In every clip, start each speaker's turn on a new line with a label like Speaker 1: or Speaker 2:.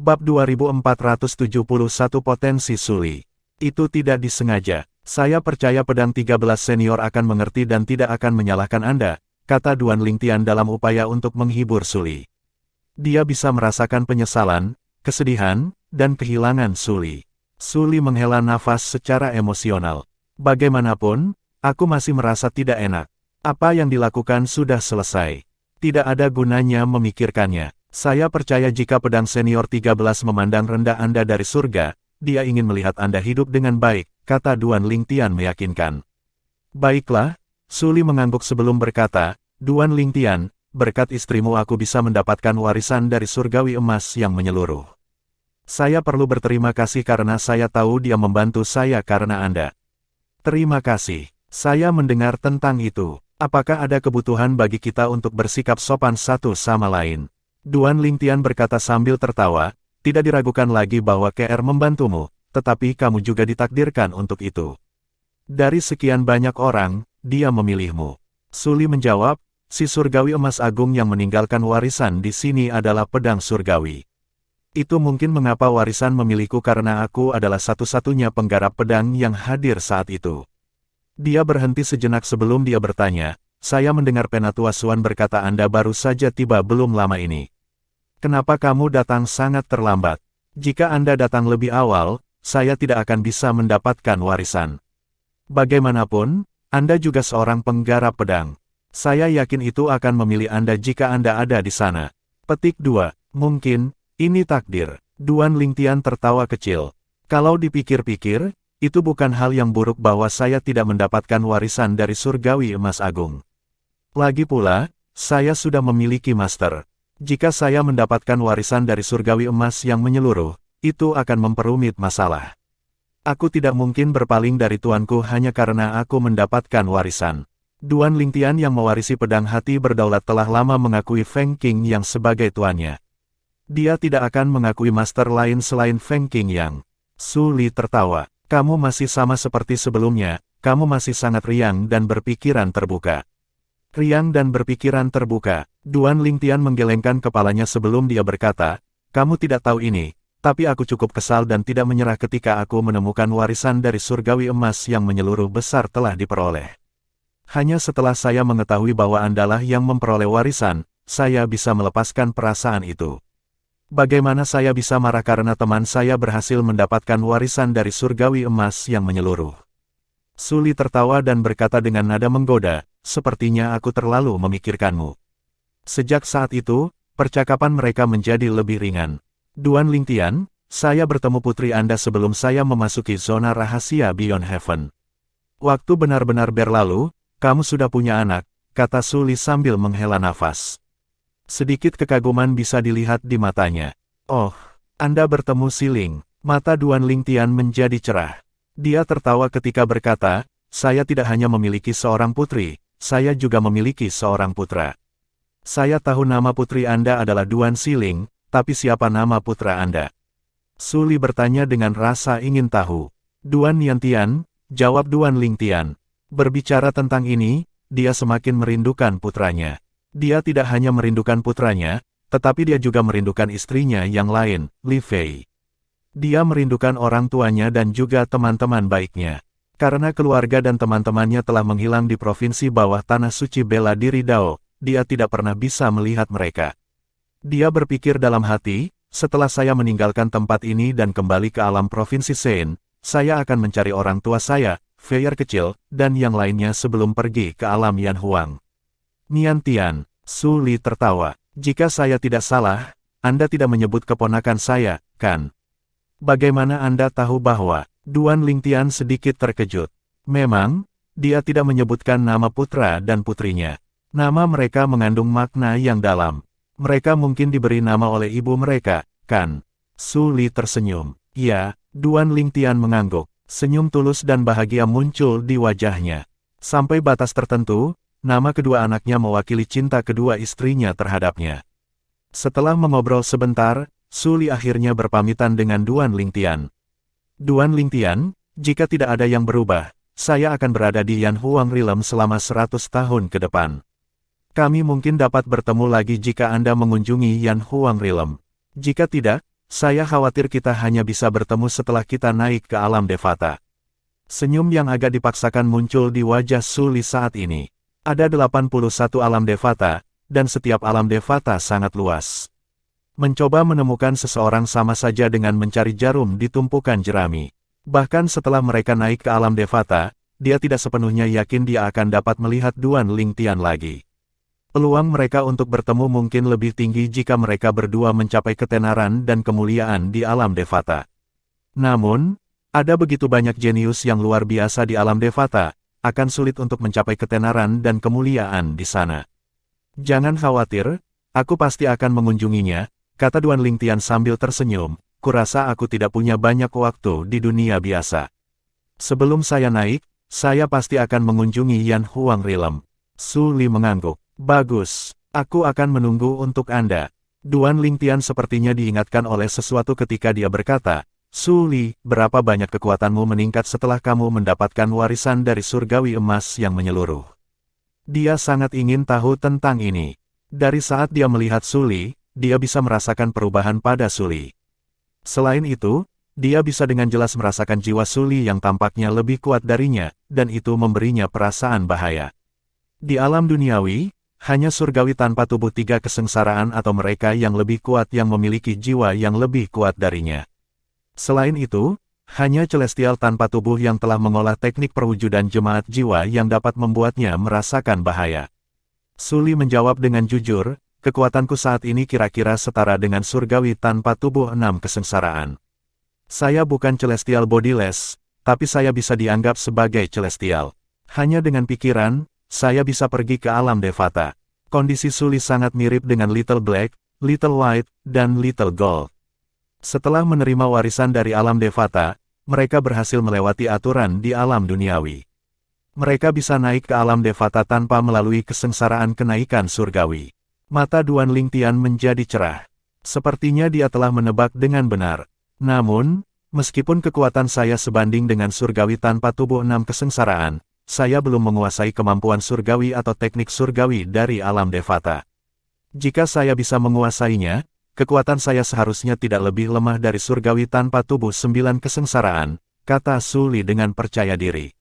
Speaker 1: Bab 2471 Potensi Suli. Itu tidak disengaja. Saya percaya pedang 13 senior akan mengerti dan tidak akan menyalahkan Anda, kata Duan Lingtian dalam upaya untuk menghibur Suli. Dia bisa merasakan penyesalan, kesedihan, dan kehilangan Suli. Suli menghela nafas secara emosional. Bagaimanapun, aku masih merasa tidak enak. Apa yang dilakukan sudah selesai. Tidak ada gunanya memikirkannya. Saya percaya jika pedang senior 13 memandang rendah Anda dari surga, dia ingin melihat Anda hidup dengan baik, kata Duan Lingtian meyakinkan. Baiklah, Suli mengangguk sebelum berkata, Duan Lingtian, berkat istrimu aku bisa mendapatkan warisan dari surgawi emas yang menyeluruh. Saya perlu berterima kasih karena saya tahu dia membantu saya karena Anda. Terima kasih. Saya mendengar tentang itu. Apakah ada kebutuhan bagi kita untuk bersikap sopan satu sama lain? Duan Lingtian berkata sambil tertawa, tidak diragukan lagi bahwa KR membantumu, tetapi kamu juga ditakdirkan untuk itu. Dari sekian banyak orang, dia memilihmu. Suli menjawab, si surgawi emas agung yang meninggalkan warisan di sini adalah pedang surgawi. Itu mungkin mengapa warisan memilihku karena aku adalah satu-satunya penggarap pedang yang hadir saat itu. Dia berhenti sejenak sebelum dia bertanya, saya mendengar Penatua Suan berkata Anda baru saja tiba belum lama ini. Kenapa kamu datang sangat terlambat? Jika Anda datang lebih awal, saya tidak akan bisa mendapatkan warisan. Bagaimanapun, Anda juga seorang penggarap pedang. Saya yakin itu akan memilih Anda jika Anda ada di sana. Petik 2. Mungkin, ini takdir. Duan Lingtian tertawa kecil. Kalau dipikir-pikir, itu bukan hal yang buruk bahwa saya tidak mendapatkan warisan dari surgawi emas agung. Lagi pula, saya sudah memiliki master. Jika saya mendapatkan warisan dari surgawi emas yang menyeluruh, itu akan memperumit masalah. Aku tidak mungkin berpaling dari tuanku hanya karena aku mendapatkan warisan. Duan Lingtian yang mewarisi pedang hati berdaulat telah lama mengakui Feng Qing yang sebagai tuannya. Dia tidak akan mengakui master lain selain Feng Qing yang. Suli tertawa. Kamu masih sama seperti sebelumnya, kamu masih sangat riang dan berpikiran terbuka. Riang dan berpikiran terbuka. Duan Lingtian menggelengkan kepalanya sebelum dia berkata, kamu tidak tahu ini, tapi aku cukup kesal dan tidak menyerah ketika aku menemukan warisan dari surgawi emas yang menyeluruh besar telah diperoleh. Hanya setelah saya mengetahui bahwa Andalah yang memperoleh warisan, saya bisa melepaskan perasaan itu. Bagaimana saya bisa marah karena teman saya berhasil mendapatkan warisan dari surgawi emas yang menyeluruh? Suli tertawa dan berkata dengan nada menggoda, sepertinya aku terlalu memikirkanmu. Sejak saat itu, percakapan mereka menjadi lebih ringan. Duan Lingtian, saya bertemu putri Anda sebelum saya memasuki zona rahasia Beyond Heaven. Waktu benar-benar berlalu, kamu sudah punya anak, kata Suli sambil menghela nafas. Sedikit kekaguman bisa dilihat di matanya. Oh, Anda bertemu Siling. Mata Duan Lingtian menjadi cerah. Dia tertawa ketika berkata, saya tidak hanya memiliki seorang putri, saya juga memiliki seorang putra. Saya tahu nama putri Anda adalah Duan Siling, tapi siapa nama putra Anda? Suli bertanya dengan rasa ingin tahu. Duan Yantian, jawab Duan Lingtian. Berbicara tentang ini, dia semakin merindukan putranya. Dia tidak hanya merindukan putranya, tetapi dia juga merindukan istrinya yang lain, Li Fei. Dia merindukan orang tuanya dan juga teman-teman baiknya. Karena keluarga dan teman-temannya telah menghilang di provinsi bawah tanah suci bela diri Dao, dia tidak pernah bisa melihat mereka. Dia berpikir dalam hati, setelah saya meninggalkan tempat ini dan kembali ke alam provinsi Sein, saya akan mencari orang tua saya, Feier kecil, dan yang lainnya sebelum pergi ke alam Yan Huang. Nian Tian, Suli tertawa. Jika saya tidak salah, Anda tidak menyebut keponakan saya, kan? Bagaimana Anda tahu bahwa? Duan Lingtian sedikit terkejut. Memang, dia tidak menyebutkan nama putra dan putrinya. Nama mereka mengandung makna yang dalam. Mereka mungkin diberi nama oleh ibu mereka, kan? Suli tersenyum. Ya, Duan Lingtian mengangguk. Senyum tulus dan bahagia muncul di wajahnya. Sampai batas tertentu, nama kedua anaknya mewakili cinta kedua istrinya terhadapnya. Setelah mengobrol sebentar, Suli akhirnya berpamitan dengan Duan Lingtian. Duan Lingtian, jika tidak ada yang berubah, saya akan berada di Yan Huang Realm selama 100 tahun ke depan. Kami mungkin dapat bertemu lagi jika Anda mengunjungi Yan Huang Realm. Jika tidak, saya khawatir kita hanya bisa bertemu setelah kita naik ke alam Devata. Senyum yang agak dipaksakan muncul di wajah Suli saat ini. Ada 81 alam Devata, dan setiap alam Devata sangat luas. Mencoba menemukan seseorang sama saja dengan mencari jarum di tumpukan jerami. Bahkan setelah mereka naik ke alam Devata, dia tidak sepenuhnya yakin dia akan dapat melihat Duan Lingtian lagi. Peluang mereka untuk bertemu mungkin lebih tinggi jika mereka berdua mencapai ketenaran dan kemuliaan di alam Devata. Namun, ada begitu banyak jenius yang luar biasa di alam Devata, akan sulit untuk mencapai ketenaran dan kemuliaan di sana. Jangan khawatir, aku pasti akan mengunjunginya, kata Duan Lingtian sambil tersenyum, kurasa aku tidak punya banyak waktu di dunia biasa. Sebelum saya naik, saya pasti akan mengunjungi Yan Huang Realm. Suli mengangguk. Bagus, aku akan menunggu untuk Anda. Duan Lingtian sepertinya diingatkan oleh sesuatu ketika dia berkata, Suli, berapa banyak kekuatanmu meningkat setelah kamu mendapatkan warisan dari surgawi emas yang menyeluruh? Dia sangat ingin tahu tentang ini. Dari saat dia melihat Suli, dia bisa merasakan perubahan pada Suli. Selain itu, dia bisa dengan jelas merasakan jiwa Suli yang tampaknya lebih kuat darinya, dan itu memberinya perasaan bahaya. Di alam duniawi, hanya surgawi tanpa tubuh 3 kesengsaraan atau mereka yang lebih kuat yang memiliki jiwa yang lebih kuat darinya. Selain itu, hanya celestial tanpa tubuh yang telah mengolah teknik perwujudan jemaat jiwa yang dapat membuatnya merasakan bahaya. Suli menjawab dengan jujur, kekuatanku saat ini kira-kira setara dengan surgawi tanpa tubuh 6 kesengsaraan. Saya bukan celestial bodiless, tapi saya bisa dianggap sebagai celestial. Hanya dengan pikiran, saya bisa pergi ke alam Devata. Kondisi Suli sangat mirip dengan Little Black, Little White, dan Little Gold. Setelah menerima warisan dari alam Devata, mereka berhasil melewati aturan di alam duniawi. Mereka bisa naik ke alam Devata tanpa melalui kesengsaraan kenaikan surgawi. Mata Duan Lingtian menjadi cerah. Sepertinya dia telah menebak dengan benar. Namun, meskipun kekuatan saya sebanding dengan surgawi tanpa tubuh 6 kesengsaraan, saya belum menguasai kemampuan surgawi atau teknik surgawi dari alam Devata. Jika saya bisa menguasainya, kekuatan saya seharusnya tidak lebih lemah dari surgawi tanpa tubuh 9 kesengsaraan, kata Suli dengan percaya diri.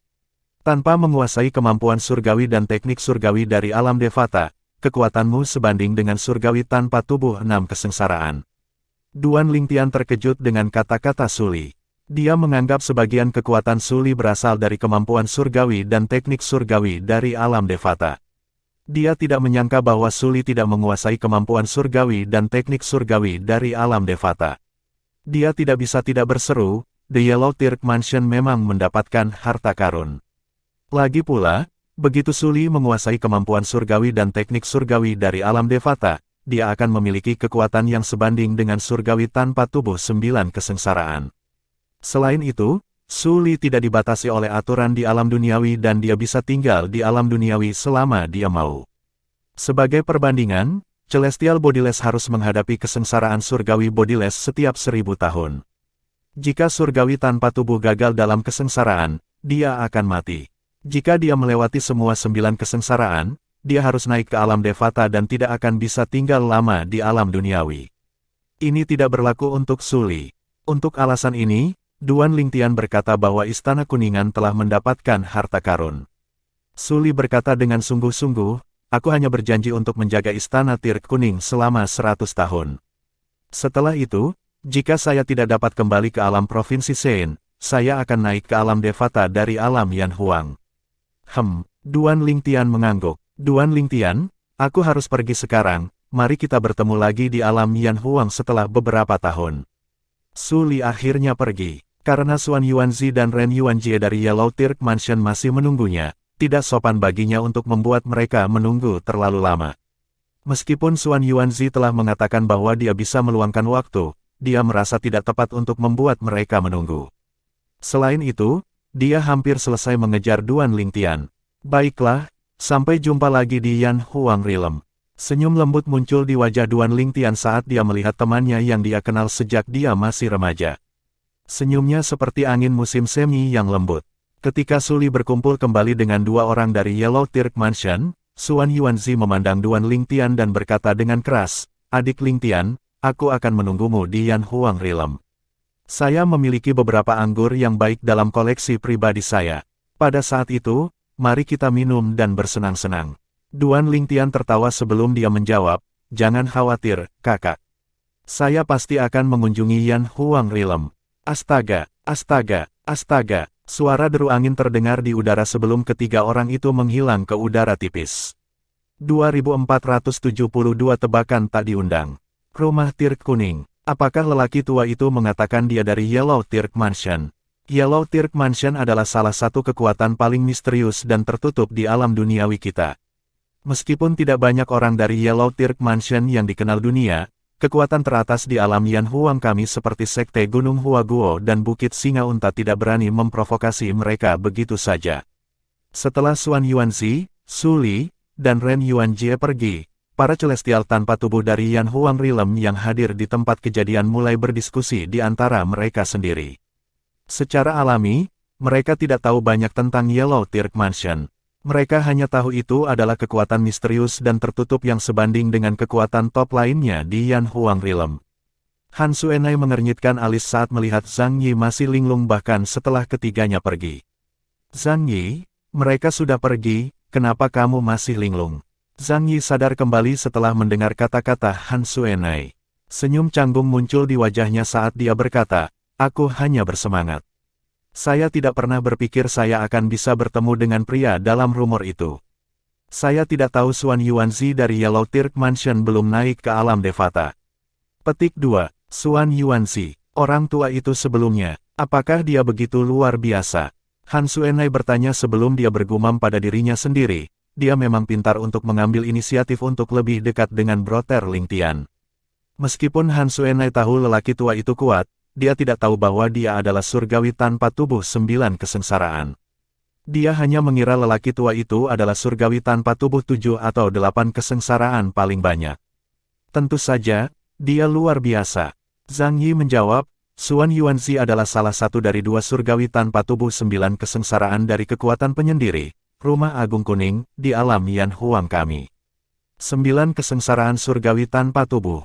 Speaker 1: Tanpa menguasai kemampuan surgawi dan teknik surgawi dari alam Devata, kekuatanmu sebanding dengan surgawi tanpa tubuh 6 kesengsaraan. Duan Lingtian terkejut dengan kata-kata Suli. Dia menganggap sebagian kekuatan Suli berasal dari kemampuan surgawi dan teknik surgawi dari alam Devata. Dia tidak menyangka bahwa Suli tidak menguasai kemampuan surgawi dan teknik surgawi dari alam Devata. Dia tidak bisa tidak berseru, The Yellow Turk Mansion memang mendapatkan harta karun. Lagi pula, begitu Suli menguasai kemampuan surgawi dan teknik surgawi dari alam Devata, dia akan memiliki kekuatan yang sebanding dengan surgawi tanpa tubuh 9 kesengsaraan. Selain itu, Suli tidak dibatasi oleh aturan di alam duniawi dan dia bisa tinggal di alam duniawi selama dia mau. Sebagai perbandingan, Celestial Bodiless harus menghadapi kesengsaraan surgawi Bodiless setiap 1000 tahun. Jika surgawi tanpa tubuh gagal dalam kesengsaraan, dia akan mati. Jika dia melewati semua 9 kesengsaraan, dia harus naik ke alam Devata dan tidak akan bisa tinggal lama di alam duniawi. Ini tidak berlaku untuk Suli. Untuk alasan ini, Duan Lingtian berkata bahwa Istana Kuningan telah mendapatkan harta karun. Suli berkata dengan sungguh-sungguh, aku hanya berjanji untuk menjaga Istana Tir Kuning selama 100 tahun. Setelah itu, jika saya tidak dapat kembali ke alam Provinsi Sein, saya akan naik ke alam Devata dari alam Yan Huang. Duan Lingtian mengangguk. Duan Lingtian, aku harus pergi sekarang, mari kita bertemu lagi di alam Yan Huang setelah beberapa tahun. Suli akhirnya pergi. Karena Xuan Yuanzi dan Ren Yuanjie dari Yellow Turk Mansion masih menunggunya, tidak sopan baginya untuk membuat mereka menunggu terlalu lama. Meskipun Xuan Yuanzi telah mengatakan bahwa dia bisa meluangkan waktu, dia merasa tidak tepat untuk membuat mereka menunggu. Selain itu, dia hampir selesai mengejar Duan Lingtian. Baiklah, sampai jumpa lagi di Yan Huang Realm. Senyum lembut muncul di wajah Duan Lingtian saat dia melihat temannya yang dia kenal sejak dia masih remaja. Senyumnya seperti angin musim semi yang lembut. Ketika Suli berkumpul kembali dengan 2 orang dari Yellow Turk Mansion, Xuan Yuanzi memandang Duan Lingtian dan berkata dengan keras, Adik Lingtian, aku akan menunggumu di Yan Huang Realm. Saya memiliki beberapa anggur yang baik dalam koleksi pribadi saya. Pada saat itu, mari kita minum dan bersenang-senang. Duan Lingtian tertawa sebelum dia menjawab, jangan khawatir, kakak. Saya pasti akan mengunjungi Yan Huang Realm. Astaga, astaga, astaga. Suara deru angin terdengar di udara sebelum ketiga orang itu menghilang ke udara tipis. 2472 tebakan tak diundang. Rumah Tirk Kuning. Apakah lelaki tua itu mengatakan dia dari Yellow Tirk Mansion? Yellow Tirk Mansion adalah salah satu kekuatan paling misterius dan tertutup di alam duniawi kita. Meskipun tidak banyak orang dari Yellow Tirk Mansion yang dikenal dunia, kekuatan teratas di alam Yan Huang kami seperti Sekte Gunung Huaguo dan Bukit Singa Unta tidak berani memprovokasi mereka begitu saja. Setelah Xuan Yuanzi, Su Li, dan Ren Yuanjie pergi, para celestial tanpa tubuh dari Yan Huang Realm yang hadir di tempat kejadian mulai berdiskusi di antara mereka sendiri. Secara alami, mereka tidak tahu banyak tentang Yellow Tirk Mansion. Mereka hanya tahu itu adalah kekuatan misterius dan tertutup yang sebanding dengan kekuatan top lainnya di Yan Huang Realm. Han Suenai mengernyitkan alis saat melihat Zhang Yi masih linglung bahkan setelah ketiganya pergi. Zhang Yi, mereka sudah pergi, kenapa kamu masih linglung? Zhang Yi sadar kembali setelah mendengar kata-kata Han Suenai. Senyum canggung muncul di wajahnya saat dia berkata, aku hanya bersemangat. Saya tidak pernah berpikir saya akan bisa bertemu dengan pria dalam rumor itu. Saya tidak tahu Xuan Yuanzi dari Yellow Tirk Mansion belum naik ke alam Devata. Petik 2. Xuan Yuanzi, orang tua itu sebelumnya, apakah dia begitu luar biasa? Han Suenai bertanya sebelum dia bergumam pada dirinya sendiri. Dia memang pintar untuk mengambil inisiatif untuk lebih dekat dengan Brother Lingtian. Meskipun Han Suenai tahu lelaki tua itu kuat, dia tidak tahu bahwa dia adalah surgawi tanpa tubuh 9 kesengsaraan. Dia hanya mengira lelaki tua itu adalah surgawi tanpa tubuh 7 atau 8 kesengsaraan paling banyak. Tentu saja, dia luar biasa. Zhang Yi menjawab, Xuan Yuanzi adalah salah satu dari 2 surgawi tanpa tubuh 9 kesengsaraan dari kekuatan penyendiri. Rumah Agung Kuning, di alam Yan Huang kami. 9 kesengsaraan surgawi tanpa tubuh.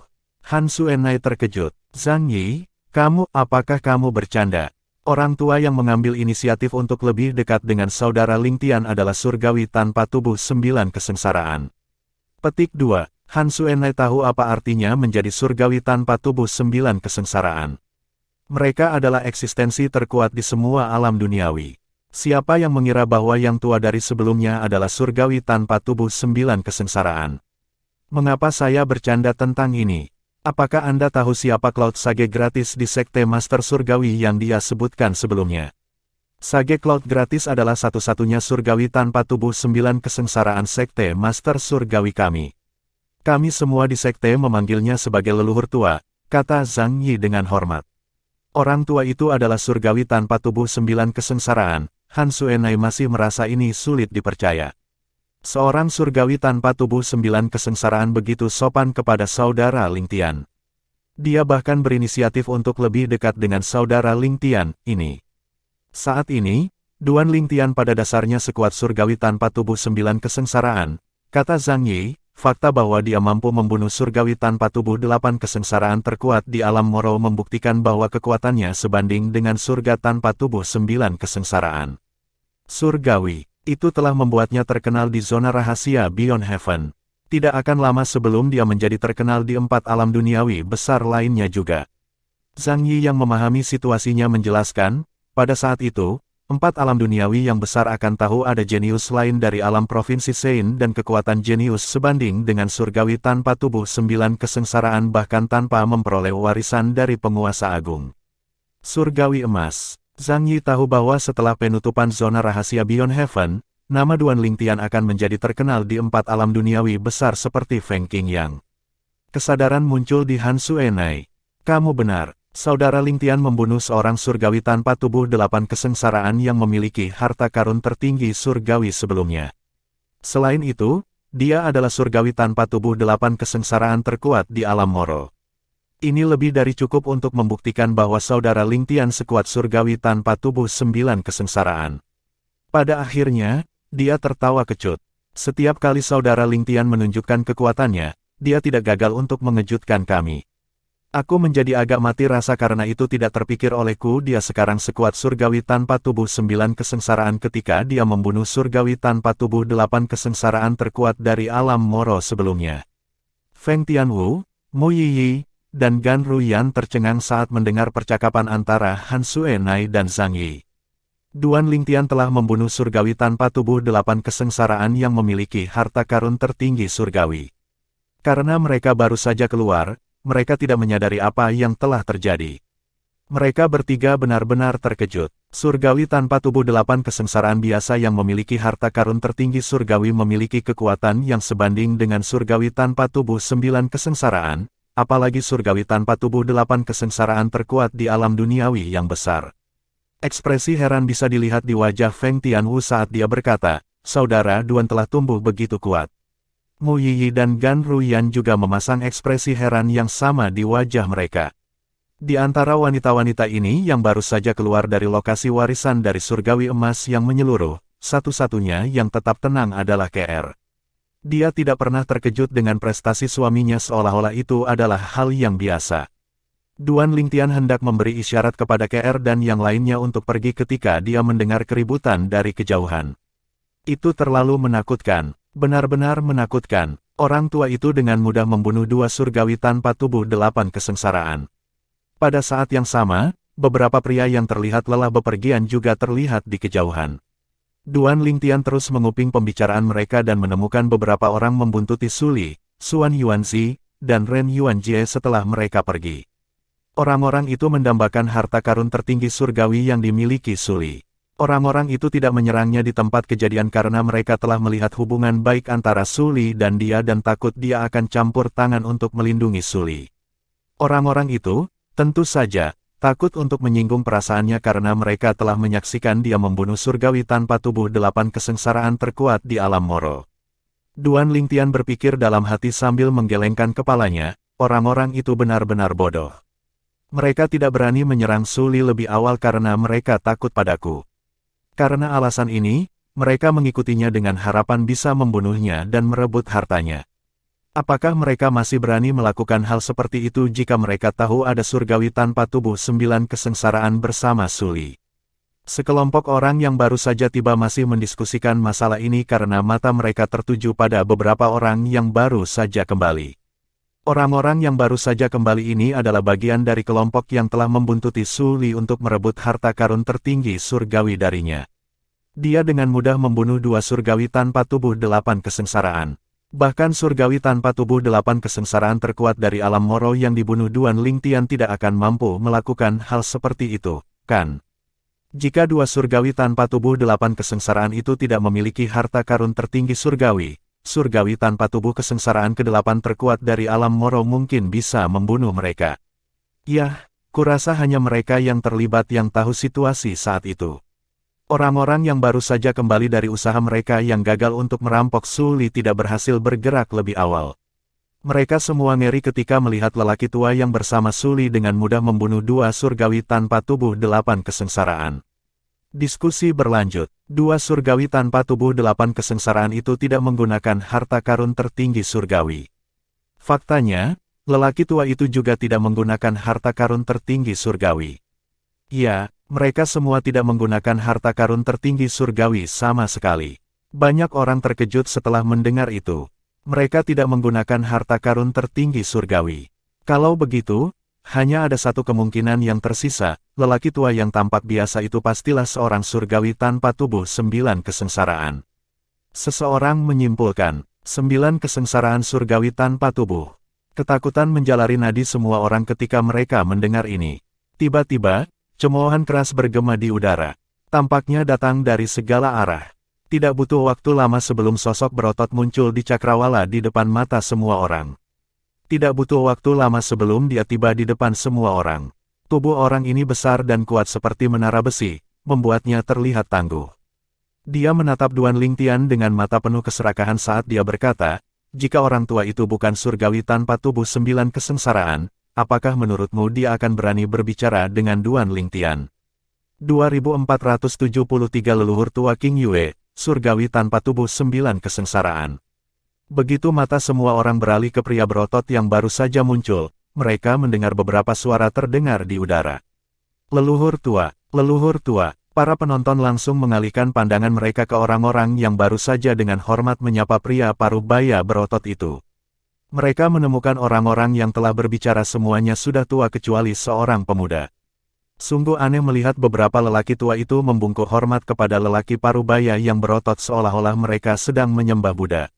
Speaker 1: Han Suenai terkejut. Zhang Yi, apakah kamu bercanda? Orang tua yang mengambil inisiatif untuk lebih dekat dengan saudara Lingtian adalah surgawi tanpa tubuh 9 kesengsaraan. Petik 2. Han Suenai tahu apa artinya menjadi surgawi tanpa tubuh 9 kesengsaraan. Mereka adalah eksistensi terkuat di semua alam duniawi. Siapa yang mengira bahwa yang tua dari sebelumnya adalah surgawi tanpa tubuh 9 kesengsaraan? Mengapa saya bercanda tentang ini? Apakah Anda tahu siapa Cloud Sage gratis di Sekte Master Surgawi yang dia sebutkan sebelumnya? Sage Cloud gratis adalah satu-satunya surgawi tanpa tubuh 9 kesengsaraan Sekte Master Surgawi kami. Kami semua di Sekte memanggilnya sebagai leluhur tua, kata Zhang Yi dengan hormat. Orang tua itu adalah surgawi tanpa tubuh 9 kesengsaraan. Han Suenai masih merasa ini sulit dipercaya. Seorang surgawi tanpa tubuh 9 kesengsaraan begitu sopan kepada saudara Lingtian. Dia bahkan berinisiatif untuk lebih dekat dengan saudara Lingtian ini. Saat ini, Duan Lingtian pada dasarnya sekuat surgawi tanpa tubuh 9 kesengsaraan, kata Zhang Yi. Fakta bahwa dia mampu membunuh surgawi tanpa tubuh 8 kesengsaraan terkuat di alam Moro membuktikan bahwa kekuatannya sebanding dengan surga tanpa tubuh 9 kesengsaraan. Surgawi, itu telah membuatnya terkenal di zona rahasia Beyond Heaven. Tidak akan lama sebelum dia menjadi terkenal di 4 alam duniawi besar lainnya juga. Zhang Yi yang memahami situasinya menjelaskan, pada saat itu, 4 alam duniawi yang besar akan tahu ada jenius lain dari alam provinsi Sein dan kekuatan jenius sebanding dengan surgawi tanpa tubuh 9 kesengsaraan bahkan tanpa memperoleh warisan dari penguasa agung. Surgawi emas. Zhang Yi tahu bahwa setelah penutupan zona rahasia Beyond Heaven, nama Duan Lingtian akan menjadi terkenal di 4 alam duniawi besar seperti Feng Qingyang. Kesadaran muncul di Han Suenai. Kamu benar. Saudara Lingtian membunuh seorang surgawi tanpa tubuh 8 kesengsaraan yang memiliki harta karun tertinggi surgawi sebelumnya. Selain itu, dia adalah surgawi tanpa tubuh 8 kesengsaraan terkuat di alam Moro. Ini lebih dari cukup untuk membuktikan bahwa saudara Lingtian sekuat surgawi tanpa tubuh 9 kesengsaraan. Pada akhirnya, dia tertawa kecut. Setiap kali saudara Lingtian menunjukkan kekuatannya, dia tidak gagal untuk mengejutkan kami. Aku menjadi agak mati rasa karena itu tidak terpikir olehku. Dia sekarang sekuat surgawi tanpa tubuh 9 kesengsaraan ketika dia membunuh surgawi tanpa tubuh 8 kesengsaraan terkuat dari alam Moro sebelumnya. Feng Tianwu, Mu Yiyi, dan Gan Ruyan tercengang saat mendengar percakapan antara Han Suenai dan Zhang Yi. Duan Lingtian telah membunuh surgawi tanpa tubuh 8 kesengsaraan yang memiliki harta karun tertinggi surgawi. Karena mereka baru saja keluar, mereka tidak menyadari apa yang telah terjadi. Mereka bertiga benar-benar terkejut. Surgawi tanpa tubuh 8 kesengsaraan biasa yang memiliki harta karun tertinggi surgawi memiliki kekuatan yang sebanding dengan surgawi tanpa tubuh 9 kesengsaraan, apalagi surgawi tanpa tubuh 8 kesengsaraan terkuat di alam duniawi yang besar. Ekspresi heran bisa dilihat di wajah Feng Tianwu saat dia berkata, "Saudara Duan telah tumbuh begitu kuat." Mu Yiyi dan Gan Ruyan juga memasang ekspresi heran yang sama di wajah mereka. Di antara wanita-wanita ini yang baru saja keluar dari lokasi warisan dari surgawi emas yang menyeluruh, satu-satunya yang tetap tenang adalah KR. Dia tidak pernah terkejut dengan prestasi suaminya seolah-olah itu adalah hal yang biasa. Duan Lingtian hendak memberi isyarat kepada KR dan yang lainnya untuk pergi ketika dia mendengar keributan dari kejauhan. Itu terlalu menakutkan. Benar-benar menakutkan. Orang tua itu dengan mudah membunuh 2 surgawi tanpa tubuh 8 kesengsaraan. Pada saat yang sama, beberapa pria yang terlihat lelah bepergian juga terlihat di kejauhan. Duan Lingtian terus menguping pembicaraan mereka dan menemukan beberapa orang membuntuti Su Li, Xuan Yuanzi, dan Ren Yuanjie setelah mereka pergi. Orang-orang itu mendambakan harta karun tertinggi surgawi yang dimiliki Su Li. Orang-orang itu tidak menyerangnya di tempat kejadian karena mereka telah melihat hubungan baik antara Su Li dan dia dan takut dia akan campur tangan untuk melindungi Su Li. Orang-orang itu, tentu saja, takut untuk menyinggung perasaannya karena mereka telah menyaksikan dia membunuh surgawi tanpa tubuh 8 kesengsaraan terkuat di alam Moro. Duan Lingtian berpikir dalam hati sambil menggelengkan kepalanya, orang-orang itu benar-benar bodoh. Mereka tidak berani menyerang Su Li lebih awal karena mereka takut padaku. Karena alasan ini, mereka mengikutinya dengan harapan bisa membunuhnya dan merebut hartanya. Apakah mereka masih berani melakukan hal seperti itu jika mereka tahu ada surgawi tanpa tubuh 9 kesengsaraan bersama Su Li? Sekelompok orang yang baru saja tiba masih mendiskusikan masalah ini karena mata mereka tertuju pada beberapa orang yang baru saja kembali. Orang-orang yang baru saja kembali ini adalah bagian dari kelompok yang telah membuntuti Su Li untuk merebut harta karun tertinggi surgawi darinya. Dia dengan mudah membunuh 2 surgawi tanpa tubuh 8 kesengsaraan. Bahkan surgawi tanpa tubuh 8 kesengsaraan terkuat dari alam Moro yang dibunuh Duan Lingtian tidak akan mampu melakukan hal seperti itu, kan? Jika 2 surgawi tanpa tubuh 8 kesengsaraan itu tidak memiliki harta karun tertinggi surgawi, surgawi tanpa tubuh kesengsaraan ke-8 terkuat dari alam Moro mungkin bisa membunuh mereka. Yah, kurasa hanya mereka yang terlibat yang tahu situasi saat itu. Orang-orang yang baru saja kembali dari usaha mereka yang gagal untuk merampok Su Li tidak berhasil bergerak lebih awal. Mereka semua ngeri ketika melihat lelaki tua yang bersama Su Li dengan mudah membunuh 2 surgawi tanpa tubuh 8 kesengsaraan. Diskusi berlanjut. 2 surgawi tanpa tubuh 8 kesengsaraan itu tidak menggunakan harta karun tertinggi surgawi. Faktanya, lelaki tua itu juga tidak menggunakan harta karun tertinggi surgawi. Ya, mereka semua tidak menggunakan harta karun tertinggi surgawi sama sekali. Banyak orang terkejut setelah mendengar itu. Mereka tidak menggunakan harta karun tertinggi surgawi. Kalau begitu, hanya ada satu kemungkinan yang tersisa, lelaki tua yang tampak biasa itu pastilah seorang surgawi tanpa tubuh 9 kesengsaraan. Seseorang menyimpulkan, 9 kesengsaraan surgawi tanpa tubuh. Ketakutan menjalari nadi semua orang ketika mereka mendengar ini. Tiba-tiba, cemoohan keras bergema di udara. Tampaknya datang dari segala arah. Tidak butuh waktu lama sebelum sosok berotot muncul di cakrawala di depan mata semua orang. Tidak butuh waktu lama sebelum dia tiba di depan semua orang. Tubuh orang ini besar dan kuat seperti menara besi, membuatnya terlihat tangguh. Dia menatap Duan Lingtian dengan mata penuh keserakahan saat dia berkata, jika orang tua itu bukan surgawi tanpa tubuh 9 kesengsaraan, apakah menurutmu dia akan berani berbicara dengan Duan Lingtian? 2473 leluhur tua King Yue, surgawi tanpa tubuh 9 kesengsaraan. Begitu mata semua orang beralih ke pria berotot yang baru saja muncul, mereka mendengar beberapa suara terdengar di udara. Leluhur tua, leluhur tua. Para penonton langsung mengalihkan pandangan mereka ke orang-orang yang baru saja dengan hormat menyapa pria paruh baya berotot itu. Mereka menemukan orang-orang yang telah berbicara semuanya sudah tua kecuali seorang pemuda. Sungguh aneh melihat beberapa lelaki tua itu membungkuk hormat kepada lelaki paruh baya yang berotot seolah-olah mereka sedang menyembah Buddha.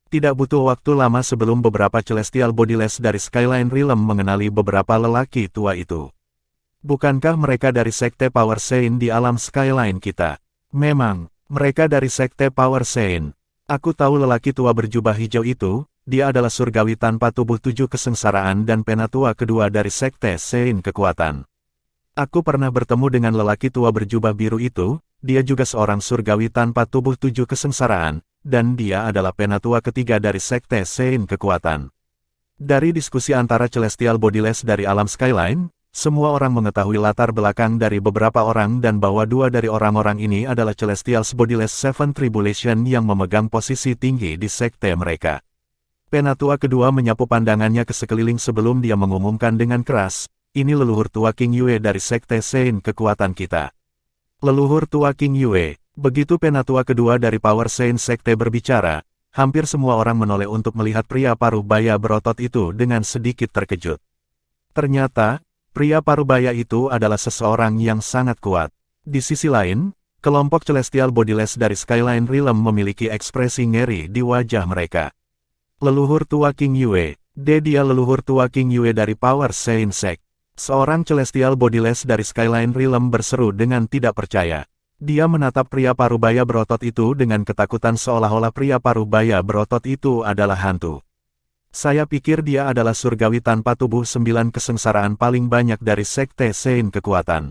Speaker 1: Tidak butuh waktu lama sebelum beberapa Celestial Bodiless dari Skyline Realm mengenali beberapa lelaki tua itu. Bukankah mereka dari Sekte Power Saint di alam Skyline kita? Memang, mereka dari Sekte Power Saint. Aku tahu lelaki tua berjubah hijau itu, dia adalah surgawi tanpa tubuh 7 kesengsaraan dan penatua kedua dari Sekte Saint kekuatan. Aku pernah bertemu dengan lelaki tua berjubah biru itu, dia juga seorang surgawi tanpa tubuh 7 kesengsaraan, dan dia adalah penatua ketiga dari Sekte Saint kekuatan. Dari diskusi antara Celestial Bodiless dari alam Skyline, semua orang mengetahui latar belakang dari beberapa orang dan bahwa 2 dari orang-orang ini adalah Celestial Bodiless Seven Tribulation yang memegang posisi tinggi di sekte mereka. Penatua kedua menyapu pandangannya ke sekeliling sebelum dia mengumumkan dengan keras, ini leluhur tua King Yue dari Sekte Saint kekuatan kita. Leluhur tua King Yue, begitu penatua kedua dari Power Saint sekte berbicara, hampir semua orang menoleh untuk melihat pria paruh baya berotot itu dengan sedikit terkejut. Ternyata, pria parubaya itu adalah seseorang yang sangat kuat. Di sisi lain, kelompok Celestial Bodiless dari Skyline Realm memiliki ekspresi ngeri di wajah mereka. Leluhur tua King Yue, dia leluhur tua King Yue dari Power Saint Sect. Seorang Celestial Bodiless dari Skyline Realm berseru dengan tidak percaya. Dia menatap pria parubaya berotot itu dengan ketakutan seolah-olah pria parubaya berotot itu adalah hantu. Saya pikir dia adalah surgawi tanpa tubuh 9 kesengsaraan paling banyak dari Sekte Saint kekuatan.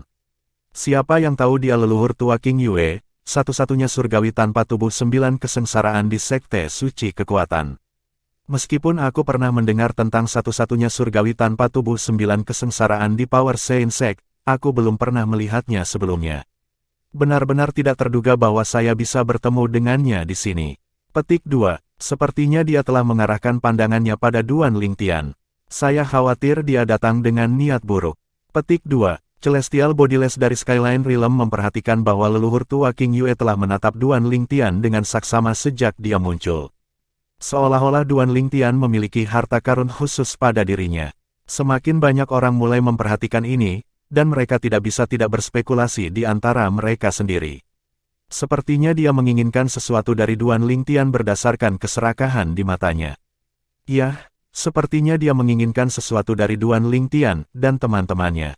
Speaker 1: Siapa yang tahu dia leluhur tua King Yue, satu-satunya surgawi tanpa tubuh 9 kesengsaraan di Sekte Suci kekuatan. Meskipun aku pernah mendengar tentang satu-satunya surgawi tanpa tubuh 9 kesengsaraan di Power Saint Sect, aku belum pernah melihatnya sebelumnya. Benar-benar tidak terduga bahwa saya bisa bertemu dengannya di sini. Petik 2. Sepertinya dia telah mengarahkan pandangannya pada Duan Lingtian. Saya khawatir dia datang dengan niat buruk. Petik 2. Celestial Bodiless dari Skyline Realm memperhatikan bahwa leluhur tua King Yue telah menatap Duan Lingtian dengan saksama sejak dia muncul. Seolah-olah Duan Lingtian memiliki harta karun khusus pada dirinya. Semakin banyak orang mulai memperhatikan ini, dan mereka tidak bisa tidak berspekulasi di antara mereka sendiri. Sepertinya dia menginginkan sesuatu dari Duan Lingtian berdasarkan keserakahan di matanya. Ya, sepertinya dia menginginkan sesuatu dari Duan Lingtian dan teman-temannya.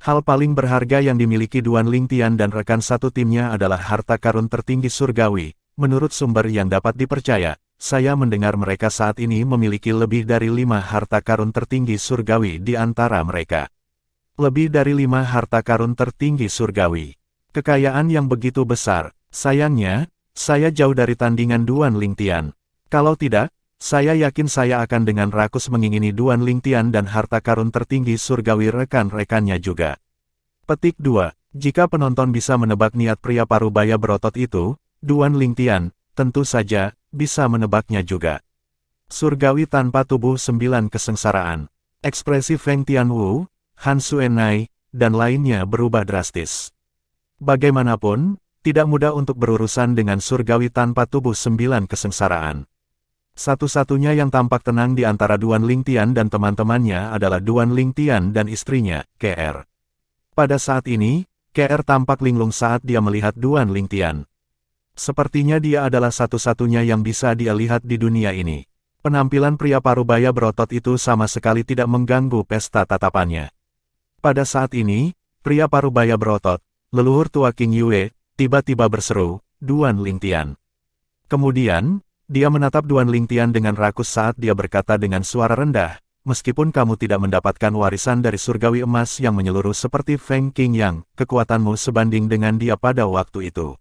Speaker 1: Hal paling berharga yang dimiliki Duan Lingtian dan rekan satu timnya adalah harta karun tertinggi surgawi. Menurut sumber yang dapat dipercaya, saya mendengar mereka saat ini memiliki lebih dari 5 harta karun tertinggi surgawi di antara mereka. Lebih dari 5 harta karun tertinggi surgawi. Kekayaan yang begitu besar, sayangnya, saya jauh dari tandingan Duan Lingtian. Kalau tidak, saya yakin saya akan dengan rakus mengingini Duan Lingtian dan harta karun tertinggi surgawi rekan-rekannya juga. Petik 2. Jika penonton bisa menebak niat pria parubaya berotot itu, Duan Lingtian, tentu saja, bisa menebaknya juga. Surgawi tanpa tubuh 9 kesengsaraan. Ekspresi Feng Tianwu, Han Suenai, dan lainnya berubah drastis. Bagaimanapun, tidak mudah untuk berurusan dengan surgawi tanpa tubuh 9 kesengsaraan. Satu-satunya yang tampak tenang di antara Duan Lingtian dan teman-temannya adalah Duan Lingtian dan istrinya, KR. Pada saat ini, KR tampak linglung saat dia melihat Duan Lingtian. Sepertinya dia adalah satu-satunya yang bisa dia lihat di dunia ini. Penampilan pria parubaya berotot itu sama sekali tidak mengganggu pesta tatapannya. Pada saat ini, pria parubaya berotot, leluhur tua King Yue, tiba-tiba berseru, Duan Lingtian. Kemudian, dia menatap Duan Lingtian dengan rakus saat dia berkata dengan suara rendah, meskipun kamu tidak mendapatkan warisan dari surgawi emas yang menyeluruh seperti Feng Qingyang, kekuatanmu sebanding dengan dia pada waktu itu.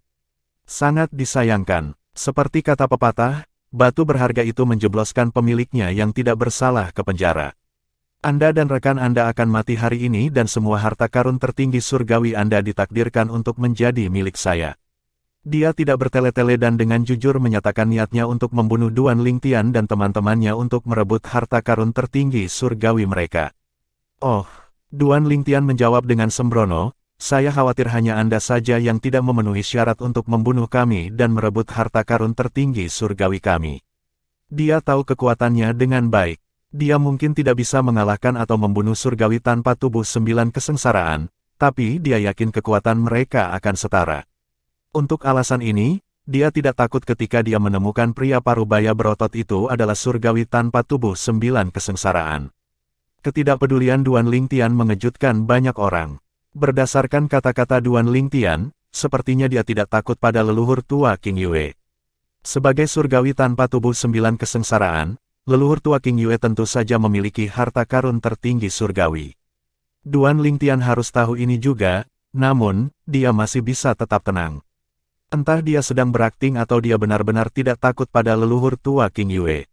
Speaker 1: Sangat disayangkan, seperti kata pepatah, batu berharga itu menjebloskan pemiliknya yang tidak bersalah ke penjara. Anda dan rekan Anda akan mati hari ini dan semua harta karun tertinggi surgawi Anda ditakdirkan untuk menjadi milik saya. Dia tidak bertele-tele dan dengan jujur menyatakan niatnya untuk membunuh Duan Lingtian dan teman-temannya untuk merebut harta karun tertinggi surgawi mereka. Oh, Duan Lingtian menjawab dengan sembrono, saya khawatir hanya Anda saja yang tidak memenuhi syarat untuk membunuh kami dan merebut harta karun tertinggi surgawi kami. Dia tahu kekuatannya dengan baik. Dia mungkin tidak bisa mengalahkan atau membunuh surgawi tanpa tubuh 9 kesengsaraan, tapi dia yakin kekuatan mereka akan setara. Untuk alasan ini, dia tidak takut ketika dia menemukan pria parubaya berotot itu adalah surgawi tanpa tubuh 9 kesengsaraan. Ketidakpedulian Duan Lingtian mengejutkan banyak orang. Berdasarkan kata-kata Duan Lingtian, sepertinya dia tidak takut pada leluhur tua King Yue. Sebagai surgawi tanpa tubuh 9 kesengsaraan, leluhur tua King Yue tentu saja memiliki harta karun tertinggi surgawi. Duan Lingtian harus tahu ini juga, namun, dia masih bisa tetap tenang. Entah dia sedang berakting atau dia benar-benar tidak takut pada leluhur tua King Yue.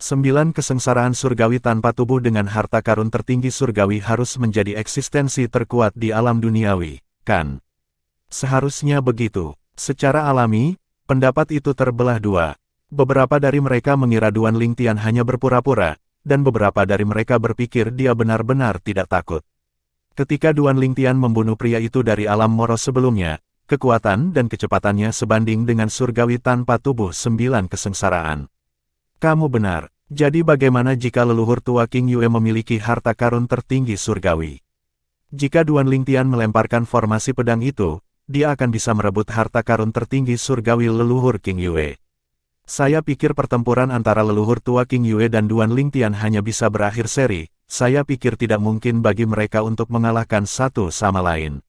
Speaker 1: 9 kesengsaraan surgawi tanpa tubuh dengan harta karun tertinggi surgawi harus menjadi eksistensi terkuat di alam duniawi, kan? Seharusnya begitu. Secara alami, pendapat itu terbelah dua. Beberapa dari mereka mengira Duan Lingtian hanya berpura-pura, dan beberapa dari mereka berpikir dia benar-benar tidak takut. Ketika Duan Lingtian membunuh pria itu dari alam Moro sebelumnya, kekuatan dan kecepatannya sebanding dengan surgawi tanpa tubuh 9 kesengsaraan. Kamu benar, jadi bagaimana jika leluhur tua King Yue memiliki harta karun tertinggi surgawi? Jika Duan Lingtian melemparkan formasi pedang itu, dia akan bisa merebut harta karun tertinggi surgawi leluhur King Yue. Saya pikir pertempuran antara leluhur tua King Yue dan Duan Lingtian hanya bisa berakhir seri, saya pikir tidak mungkin bagi mereka untuk mengalahkan satu sama lain.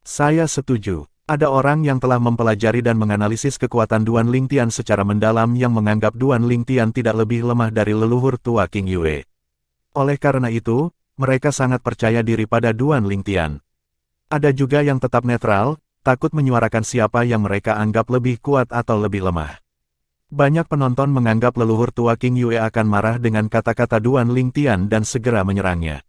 Speaker 1: Saya setuju. Ada orang yang telah mempelajari dan menganalisis kekuatan Duan Lingtian secara mendalam yang menganggap Duan Lingtian tidak lebih lemah dari leluhur tua King Yue. Oleh karena itu, mereka sangat percaya diri pada Duan Lingtian. Ada juga yang tetap netral, takut menyuarakan siapa yang mereka anggap lebih kuat atau lebih lemah. Banyak penonton menganggap leluhur tua King Yue akan marah dengan kata-kata Duan Lingtian dan segera menyerangnya.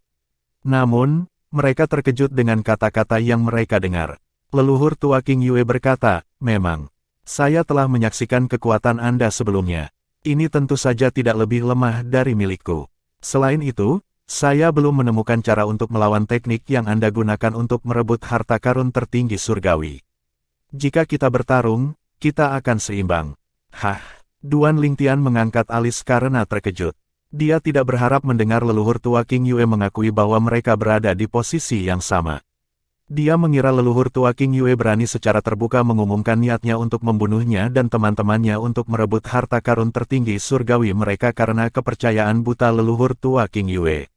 Speaker 1: Namun, mereka terkejut dengan kata-kata yang mereka dengar. Leluhur tua King Yue berkata, memang. Saya telah menyaksikan kekuatan Anda sebelumnya. Ini tentu saja tidak lebih lemah dari milikku. Selain itu, saya belum menemukan cara untuk melawan teknik yang Anda gunakan untuk merebut harta karun tertinggi surgawi. Jika kita bertarung, kita akan seimbang. Hah, Duan Lingtian mengangkat alis karena terkejut. Dia tidak berharap mendengar leluhur tua King Yue mengakui bahwa mereka berada di posisi yang sama. Dia mengira leluhur tua King Yue berani secara terbuka mengumumkan niatnya untuk membunuhnya dan teman-temannya untuk merebut harta karun tertinggi surgawi mereka karena kepercayaan buta leluhur tua King Yue.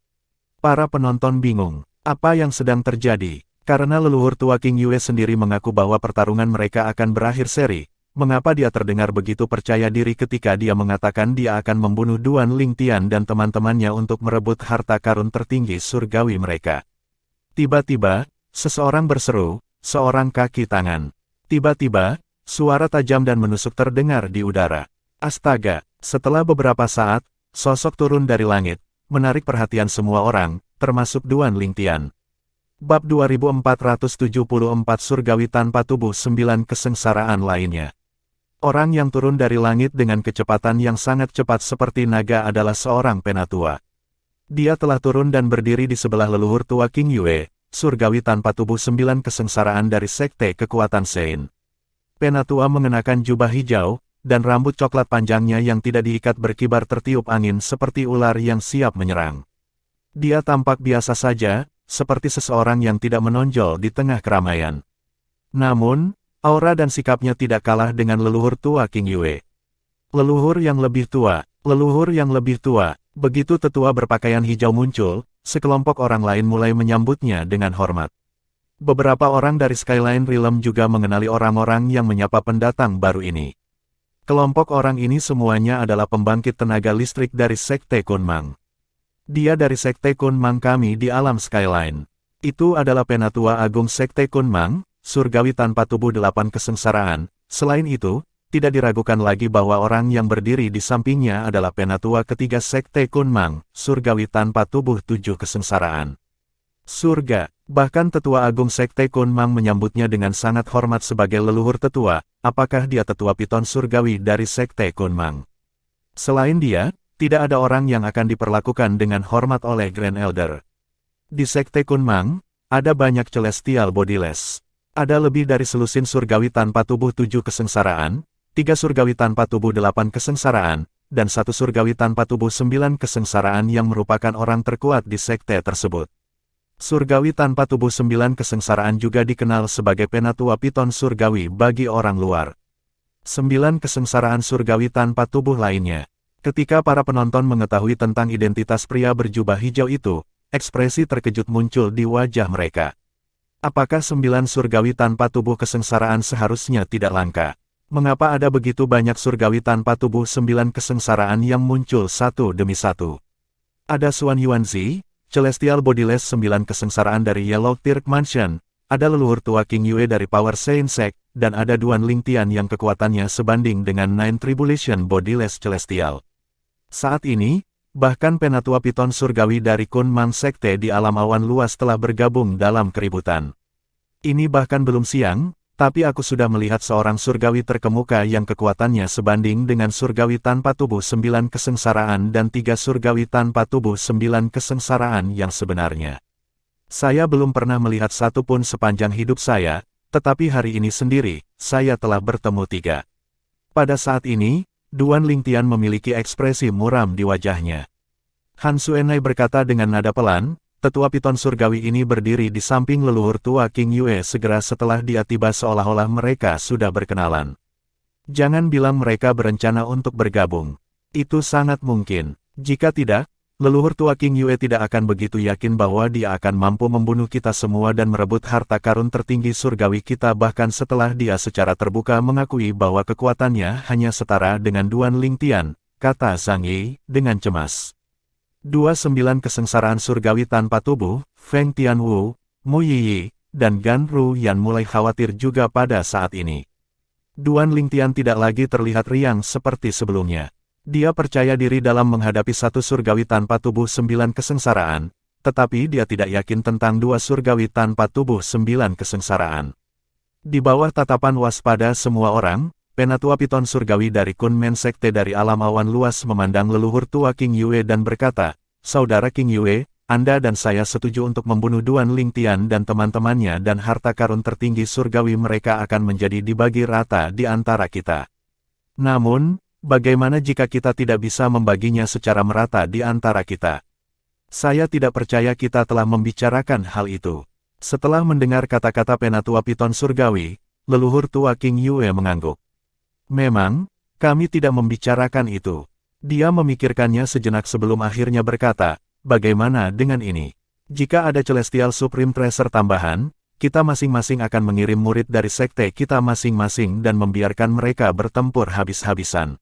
Speaker 1: Para penonton bingung, apa yang sedang terjadi? Karena leluhur tua King Yue sendiri mengaku bahwa pertarungan mereka akan berakhir seri, mengapa dia terdengar begitu percaya diri ketika dia mengatakan dia akan membunuh Duan Lingtian dan teman-temannya untuk merebut harta karun tertinggi surgawi mereka? Tiba-tiba, seseorang berseru, seorang kaki tangan. Tiba-tiba, suara tajam dan menusuk terdengar di udara. Astaga, setelah beberapa saat, sosok turun dari langit, menarik perhatian semua orang, termasuk Duan Lingtian. Bab 2474 Surgawi tanpa tubuh 9 kesengsaraan lainnya. Orang yang turun dari langit dengan kecepatan yang sangat cepat seperti naga adalah seorang penatua. Dia telah turun dan berdiri di sebelah leluhur tua King Yue, surgawi tanpa tubuh 9 kesengsaraan dari Sekte Kekuatan Sein. Penatua mengenakan jubah hijau, dan rambut coklat panjangnya yang tidak diikat berkibar tertiup angin seperti ular yang siap menyerang. Dia tampak biasa saja, seperti seseorang yang tidak menonjol di tengah keramaian. Namun, aura dan sikapnya tidak kalah dengan leluhur tua King Yue. Leluhur yang lebih tua, leluhur yang lebih tua. Begitu tetua berpakaian hijau muncul, sekelompok orang lain mulai menyambutnya dengan hormat. Beberapa orang dari Skyline Realm juga mengenali orang-orang yang menyapa pendatang baru ini. Kelompok orang ini semuanya adalah pembangkit tenaga listrik dari Sekte Kunmang. Dia dari Sekte Kunmang kami di alam Skyline. Itu adalah Penatua Agung Sekte Kunmang, surgawi tanpa tubuh 8 kesengsaraan. Selain itu, tidak diragukan lagi bahwa orang yang berdiri di sampingnya adalah Penatua ketiga Sekte Kunmang, surgawi tanpa tubuh 7 kesengsaraan. Surga. Bahkan Tetua Agung Sekte Kunmang menyambutnya dengan sangat hormat sebagai leluhur tetua. Apakah dia tetua piton surgawi dari Sekte Kunmang? Selain dia, tidak ada orang yang akan diperlakukan dengan hormat oleh Grand Elder. Di Sekte Kunmang, ada banyak Celestial Bodiless. Ada lebih dari selusin surgawi tanpa tubuh 7 kesengsaraan, 3 surgawi tanpa tubuh 8 kesengsaraan, dan 1 surgawi tanpa tubuh 9 kesengsaraan yang merupakan orang terkuat di sekte tersebut. Surgawi tanpa tubuh 9 kesengsaraan juga dikenal sebagai penatua piton surgawi bagi orang luar. 9 kesengsaraan surgawi tanpa tubuh lainnya. Ketika para penonton mengetahui tentang identitas pria berjubah hijau itu, ekspresi terkejut muncul di wajah mereka. Apakah 9 surgawi tanpa tubuh kesengsaraan seharusnya tidak langka? Mengapa ada begitu banyak surgawi tanpa tubuh 9 kesengsaraan yang muncul satu demi satu? Ada Xuan Yuanzi, Celestial Bodiless 9 kesengsaraan dari Yellow Tirk Mansion, ada leluhur tua King Yue dari Power Saint Sect, dan ada Duan Lingtian yang kekuatannya sebanding dengan Nine Tribulation Bodiless Celestial. Saat ini, bahkan penatua piton surgawi dari Kunmang Sekte di alam awan luas telah bergabung dalam keributan. Ini bahkan belum siang, tapi aku sudah melihat seorang surgawi terkemuka yang kekuatannya sebanding dengan surgawi tanpa tubuh 9 kesengsaraan dan 3 surgawi tanpa tubuh 9 kesengsaraan yang sebenarnya. Saya belum pernah melihat satu pun sepanjang hidup saya, tetapi hari ini sendiri, saya telah bertemu 3. Pada saat ini, Duan Lingtian memiliki ekspresi muram di wajahnya. Han Xuenai berkata dengan nada pelan, tetua piton surgawi ini berdiri di samping leluhur tua King Yue segera setelah dia tiba seolah-olah mereka sudah berkenalan. Jangan bilang mereka berencana untuk bergabung. Itu sangat mungkin. Jika tidak, leluhur tua King Yue tidak akan begitu yakin bahwa dia akan mampu membunuh kita semua dan merebut harta karun tertinggi surgawi kita bahkan setelah dia secara terbuka mengakui bahwa kekuatannya hanya setara dengan Duan Lingtian, kata Zhang Yi dengan cemas. 29 kesengsaraan surgawi tanpa tubuh, Feng Tianwu, Mu Yiyi, dan Gan Ruyan mulai khawatir juga pada saat ini. Duan Lingtian tidak lagi terlihat riang seperti sebelumnya. Dia percaya diri dalam menghadapi satu surgawi tanpa tubuh 9 kesengsaraan, tetapi dia tidak yakin tentang 2 surgawi tanpa tubuh 9 kesengsaraan. Di bawah tatapan waspada semua orang, penatua piton surgawi dari Kunmen Sekte dari alam awan luas memandang leluhur tua King Yue dan berkata, "Saudara King Yue, Anda dan saya setuju untuk membunuh Duan Lingtian dan teman-temannya dan harta karun tertinggi surgawi mereka akan menjadi dibagi rata di antara kita. Namun, bagaimana jika kita tidak bisa membaginya secara merata di antara kita? Saya tidak percaya kita telah membicarakan hal itu." Setelah mendengar kata-kata penatua piton surgawi, leluhur tua King Yue mengangguk. "Memang, kami tidak membicarakan itu." Dia memikirkannya sejenak sebelum akhirnya berkata, "Bagaimana dengan ini? Jika ada Celestial Supreme Tracer tambahan, kita masing-masing akan mengirim murid dari sekte kita masing-masing dan membiarkan mereka bertempur habis-habisan.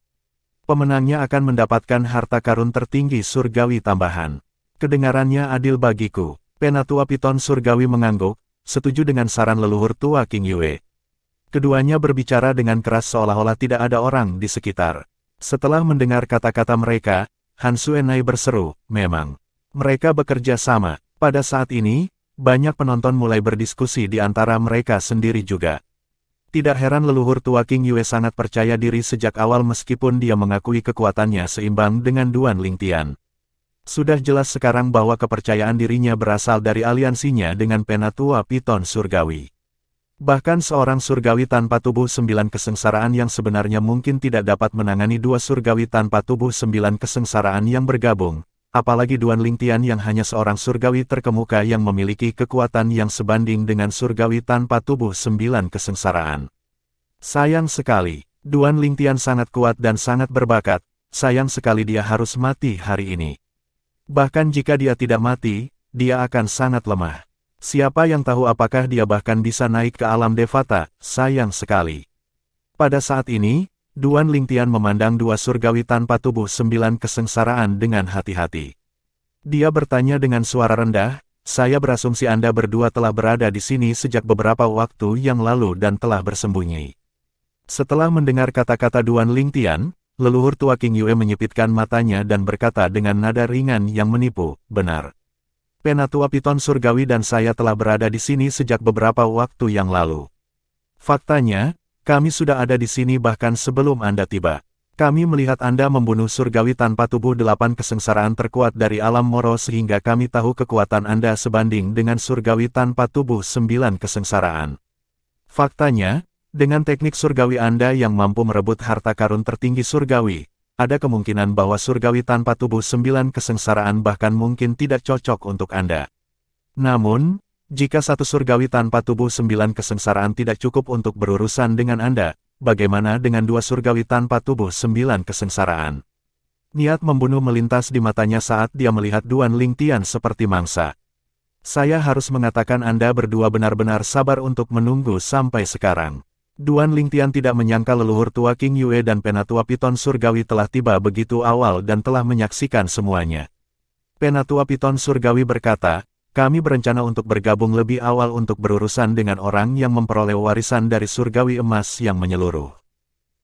Speaker 1: Pemenangnya akan mendapatkan harta karun tertinggi surgawi tambahan." Kedengarannya adil bagiku. Penatua piton surgawi mengangguk, setuju dengan saran leluhur tua King Yue. Keduanya berbicara dengan keras seolah-olah tidak ada orang di sekitar. Setelah mendengar kata-kata mereka, Han Xuenai berseru, "Memang. Mereka bekerja sama." Pada saat ini, banyak penonton mulai berdiskusi di antara mereka sendiri juga. Tidak heran leluhur tua King Yue sangat percaya diri sejak awal meskipun dia mengakui kekuatannya seimbang dengan Duan Lingtian. Sudah jelas sekarang bahwa kepercayaan dirinya berasal dari aliansinya dengan penatua piton surgawi. Bahkan seorang surgawi tanpa tubuh 9 kesengsaraan yang sebenarnya mungkin tidak dapat menangani 2 surgawi tanpa tubuh 9 kesengsaraan yang bergabung, apalagi Duan Lingtian yang hanya seorang surgawi terkemuka yang memiliki kekuatan yang sebanding dengan surgawi tanpa tubuh 9 kesengsaraan. Sayang sekali, Duan Lingtian sangat kuat dan sangat berbakat, sayang sekali dia harus mati hari ini. Bahkan jika dia tidak mati, dia akan sangat lemah. Siapa yang tahu apakah dia bahkan bisa naik ke alam Devata, sayang sekali. Pada saat ini, Duan Lingtian memandang 2 surgawi tanpa tubuh 9 kesengsaraan dengan hati-hati. Dia bertanya dengan suara rendah, "Saya berasumsi Anda berdua telah berada di sini sejak beberapa waktu yang lalu dan telah bersembunyi." Setelah mendengar kata-kata Duan Lingtian, leluhur tua King Yue menyipitkan matanya dan berkata dengan nada ringan yang menipu, "Benar." Penatua Piton Surgawi dan saya telah berada di sini sejak beberapa waktu yang lalu. Faktanya, kami sudah ada di sini bahkan sebelum Anda tiba. Kami melihat Anda membunuh surgawi tanpa tubuh 8 kesengsaraan terkuat dari alam moro sehingga kami tahu kekuatan Anda sebanding dengan surgawi tanpa tubuh 9 kesengsaraan. Faktanya, dengan teknik surgawi Anda yang mampu merebut harta karun tertinggi surgawi, ada kemungkinan bahwa surgawi tanpa tubuh 9 kesengsaraan bahkan mungkin tidak cocok untuk Anda. Namun, jika satu surgawi tanpa tubuh 9 kesengsaraan tidak cukup untuk berurusan dengan Anda, bagaimana dengan 2 surgawi tanpa tubuh 9 kesengsaraan? Niat membunuh melintas di matanya saat dia melihat Duan Lingtian seperti mangsa. Saya harus mengatakan Anda berdua benar-benar sabar untuk menunggu sampai sekarang. Duan Lingtian tidak menyangka leluhur tua King Yue dan Penatua Piton Surgawi telah tiba begitu awal dan telah menyaksikan semuanya. Penatua Piton Surgawi berkata, kami berencana untuk bergabung lebih awal untuk berurusan dengan orang yang memperoleh warisan dari surgawi emas yang menyeluruh.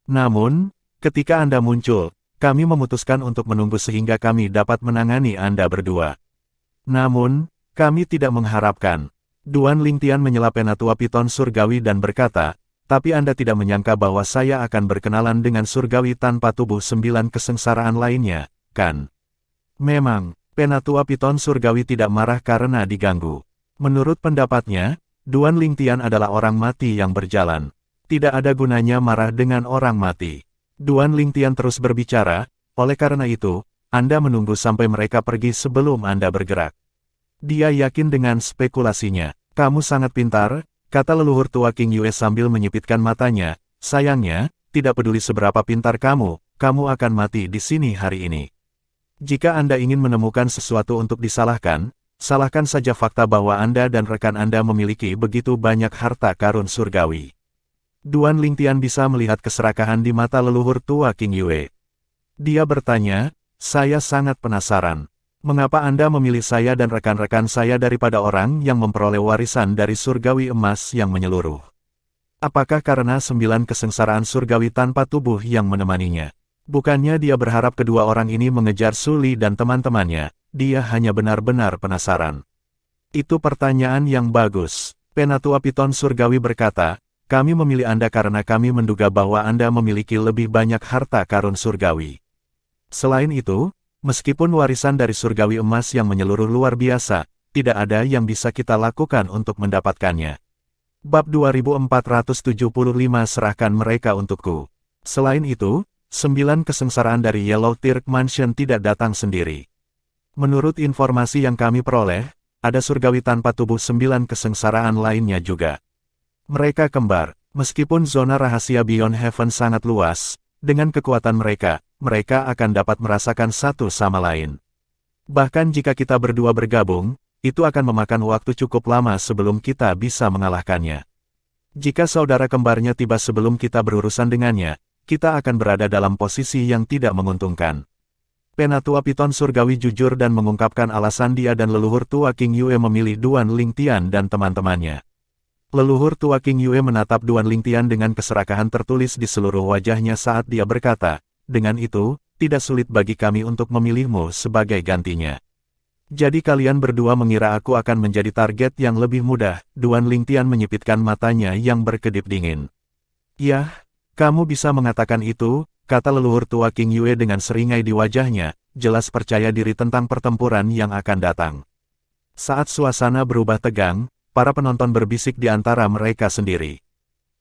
Speaker 1: Namun, ketika Anda muncul, kami memutuskan untuk menunggu sehingga kami dapat menangani Anda berdua. Namun, kami tidak mengharapkan. Duan Lingtian menyela Penatua Piton Surgawi dan berkata, tapi Anda tidak menyangka bahwa saya akan berkenalan dengan surgawi tanpa tubuh 9 kesengsaraan lainnya, kan? Memang, Penatua Piton Surgawi tidak marah karena diganggu. Menurut pendapatnya, Duan Lingtian adalah orang mati yang berjalan. Tidak ada gunanya marah dengan orang mati. Duan Lingtian terus berbicara, oleh karena itu, Anda menunggu sampai mereka pergi sebelum Anda bergerak. Dia yakin dengan spekulasinya. Kamu sangat pintar, kata leluhur tua King Yue sambil menyipitkan matanya. Sayangnya, tidak peduli seberapa pintar kamu akan mati di sini hari ini. Jika Anda ingin menemukan sesuatu untuk disalahkan, salahkan saja fakta bahwa Anda dan rekan Anda memiliki begitu banyak harta karun surgawi. Duan Lingtian bisa melihat keserakahan di mata leluhur tua King Yue. Dia bertanya, saya sangat penasaran. Mengapa Anda memilih saya dan rekan-rekan saya daripada orang yang memperoleh warisan dari surgawi emas yang menyeluruh? Apakah karena 9 kesengsaraan surgawi tanpa tubuh yang menemaninya? Bukannya dia berharap kedua orang ini mengejar Su Li dan teman-temannya, dia hanya benar-benar penasaran. Itu pertanyaan yang bagus. Penatua Piton Surgawi berkata, kami memilih Anda karena kami menduga bahwa Anda memiliki lebih banyak harta karun surgawi. Selain itu, meskipun warisan dari surgawi emas yang menyeluruh luar biasa, tidak ada yang bisa kita lakukan untuk mendapatkannya. Bab 2475 serahkan mereka untukku. Selain itu, 9 kesengsaraan dari Yellow Turk Mansion tidak datang sendiri. Menurut informasi yang kami peroleh, ada surgawi tanpa tubuh 9 kesengsaraan lainnya juga. Mereka kembar, meskipun zona rahasia Beyond Heaven sangat luas, dengan kekuatan mereka akan dapat merasakan satu sama lain. Bahkan jika kita berdua bergabung, itu akan memakan waktu cukup lama sebelum kita bisa mengalahkannya. Jika saudara kembarnya tiba sebelum kita berurusan dengannya, kita akan berada dalam posisi yang tidak menguntungkan. Penatua Piton Surgawi jujur dan mengungkapkan alasan dia dan leluhur tua King Yue memilih Duan Lingtian dan teman-temannya. Leluhur tua King Yue menatap Duan Lingtian dengan keserakahan tertulis di seluruh wajahnya saat dia berkata, dengan itu, tidak sulit bagi kami untuk memilihmu sebagai gantinya. Jadi kalian berdua mengira aku akan menjadi target yang lebih mudah. Duan Lingtian menyipitkan matanya yang berkedip dingin. Yah, kamu bisa mengatakan itu, kata leluhur tua King Yue dengan seringai di wajahnya, jelas percaya diri tentang pertempuran yang akan datang. Saat suasana berubah tegang, para penonton berbisik di antara mereka sendiri.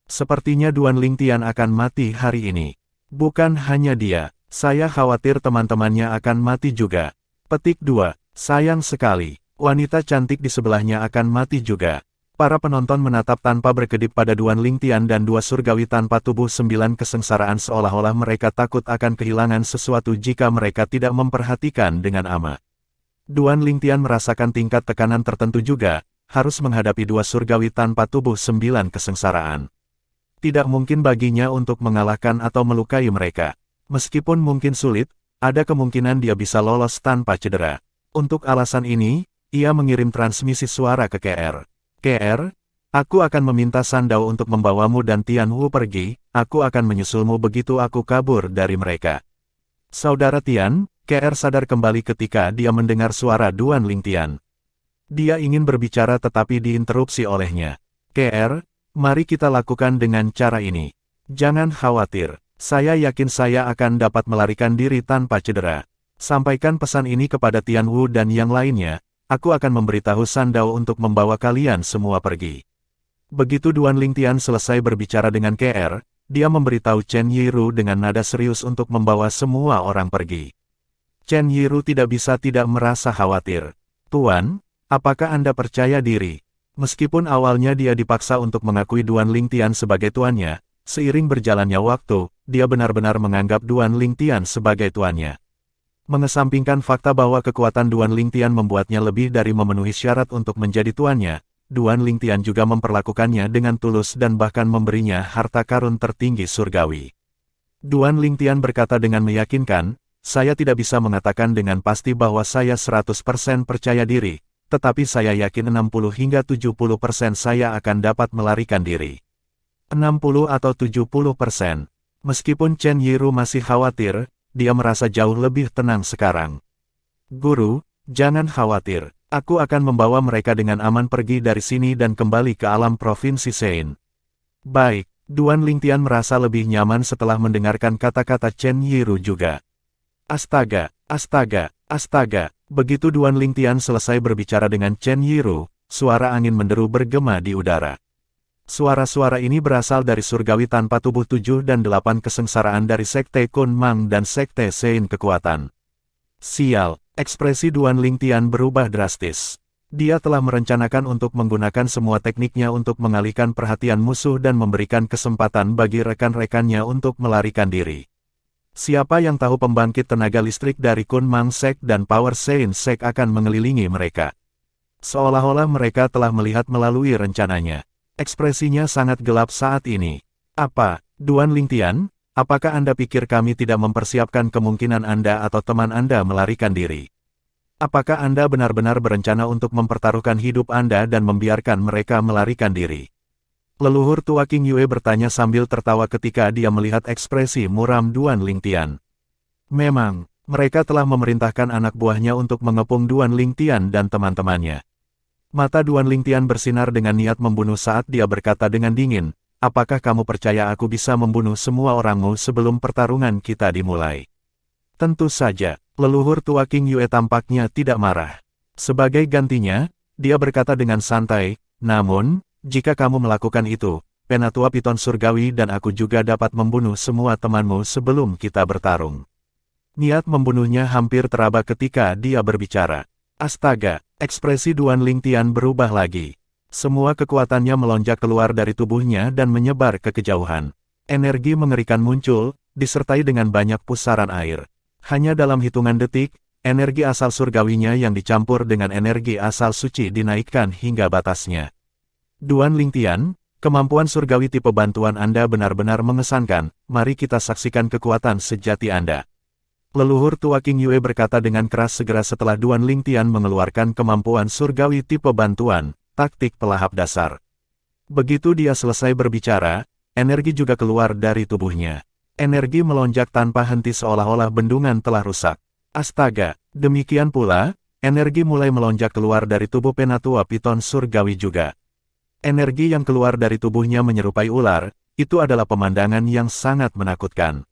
Speaker 1: Sepertinya Duan Lingtian akan mati hari ini. Bukan hanya dia, saya khawatir teman-temannya akan mati juga. Petik 2, sayang sekali, wanita cantik di sebelahnya akan mati juga. Para penonton menatap tanpa berkedip pada Duan Lingtian dan 2 surgawi tanpa tubuh 9 kesengsaraan seolah-olah mereka takut akan kehilangan sesuatu jika mereka tidak memperhatikan dengan amat. Duan Lingtian merasakan tingkat tekanan tertentu juga, harus menghadapi 2 surgawi tanpa tubuh 9 kesengsaraan. Tidak mungkin baginya untuk mengalahkan atau melukai mereka. Meskipun mungkin sulit, ada kemungkinan dia bisa lolos tanpa cedera. Untuk alasan ini, ia mengirim transmisi suara ke KR. KR, aku akan meminta Sandao untuk membawamu dan Tianwu pergi, aku akan menyusulmu begitu aku kabur dari mereka. Saudara Tian, KR sadar kembali ketika dia mendengar suara Duan Lingtian. Dia ingin berbicara tetapi diinterupsi olehnya. KR, mari kita lakukan dengan cara ini. Jangan khawatir, saya yakin saya akan dapat melarikan diri tanpa cedera. Sampaikan pesan ini kepada Tian Wu dan yang lainnya, aku akan memberitahu Sandao untuk membawa kalian semua pergi. Begitu Duan Lingtian selesai berbicara dengan KR, dia memberitahu Chen Yiru dengan nada serius untuk membawa semua orang pergi. Chen Yiru tidak bisa tidak merasa khawatir. Tuan, apakah Anda percaya diri? Meskipun awalnya dia dipaksa untuk mengakui Duan Lingtian sebagai tuannya, seiring berjalannya waktu, dia benar-benar menganggap Duan Lingtian sebagai tuannya. Mengesampingkan fakta bahwa kekuatan Duan Lingtian membuatnya lebih dari memenuhi syarat untuk menjadi tuannya, Duan Lingtian juga memperlakukannya dengan tulus dan bahkan memberinya harta karun tertinggi surgawi. Duan Lingtian berkata dengan meyakinkan, saya tidak bisa mengatakan dengan pasti bahwa saya 100% percaya diri, tetapi saya yakin 60 hingga 70% saya akan dapat melarikan diri. 60 atau 70%. Meskipun Chen Yiru masih khawatir, dia merasa jauh lebih tenang sekarang. Guru, jangan khawatir, aku akan membawa mereka dengan aman pergi dari sini dan kembali ke alam Provinsi Sein. Baik, Duan Lingtian merasa lebih nyaman setelah mendengarkan kata-kata Chen Yiru juga. Astaga, astaga, astaga. Begitu Duan Lingtian selesai berbicara dengan Chen Yiru, suara angin menderu bergema di udara. Suara-suara ini berasal dari surgawi tanpa tubuh 7 dan 8 kesengsaraan dari Sekte Kun Mang dan Sekte Sein kekuatan. Sial, ekspresi Duan Lingtian berubah drastis. Dia telah merencanakan untuk menggunakan semua tekniknya untuk mengalihkan perhatian musuh dan memberikan kesempatan bagi rekan-rekannya untuk melarikan diri. Siapa yang tahu pembangkit tenaga listrik dari Kun Mang Sek dan Power Sein Sek akan mengelilingi mereka. Seolah-olah mereka telah melihat melalui rencananya. Ekspresinya sangat gelap saat ini. Apa, Duan Lingtian? Apakah Anda pikir kami tidak mempersiapkan kemungkinan Anda atau teman Anda melarikan diri? Apakah Anda benar-benar berencana untuk mempertaruhkan hidup Anda dan membiarkan mereka melarikan diri? Leluhur tua King Yue bertanya sambil tertawa ketika dia melihat ekspresi muram Duan Lingtian. Memang, mereka telah memerintahkan anak buahnya untuk mengepung Duan Lingtian dan teman-temannya. Mata Duan Lingtian bersinar dengan niat membunuh saat dia berkata dengan dingin, apakah kamu percaya aku bisa membunuh semua orangmu sebelum pertarungan kita dimulai? Tentu saja, leluhur tua King Yue tampaknya tidak marah. Sebagai gantinya, dia berkata dengan santai, namun, jika kamu melakukan itu, Penatua Piton Surgawi dan aku juga dapat membunuh semua temanmu sebelum kita bertarung. Niat membunuhnya hampir teraba ketika dia berbicara. Astaga, ekspresi Duan Lingtian berubah lagi. Semua kekuatannya melonjak keluar dari tubuhnya dan menyebar ke kejauhan. Energi mengerikan muncul, disertai dengan banyak pusaran air. Hanya dalam hitungan detik, energi asal surgawinya yang dicampur dengan energi asal suci dinaikkan hingga batasnya. Duan Lingtian, kemampuan surgawi tipe bantuan Anda benar-benar mengesankan, mari kita saksikan kekuatan sejati Anda. Leluhur tua King Yue berkata dengan keras segera setelah Duan Lingtian mengeluarkan kemampuan surgawi tipe bantuan, taktik pelahap dasar. Begitu dia selesai berbicara, energi juga keluar dari tubuhnya. Energi melonjak tanpa henti seolah-olah bendungan telah rusak. Astaga, demikian pula, energi mulai melonjak keluar dari tubuh Penatua Piton Surgawi juga. Energi yang keluar dari tubuhnya menyerupai ular, itu adalah pemandangan yang sangat menakutkan.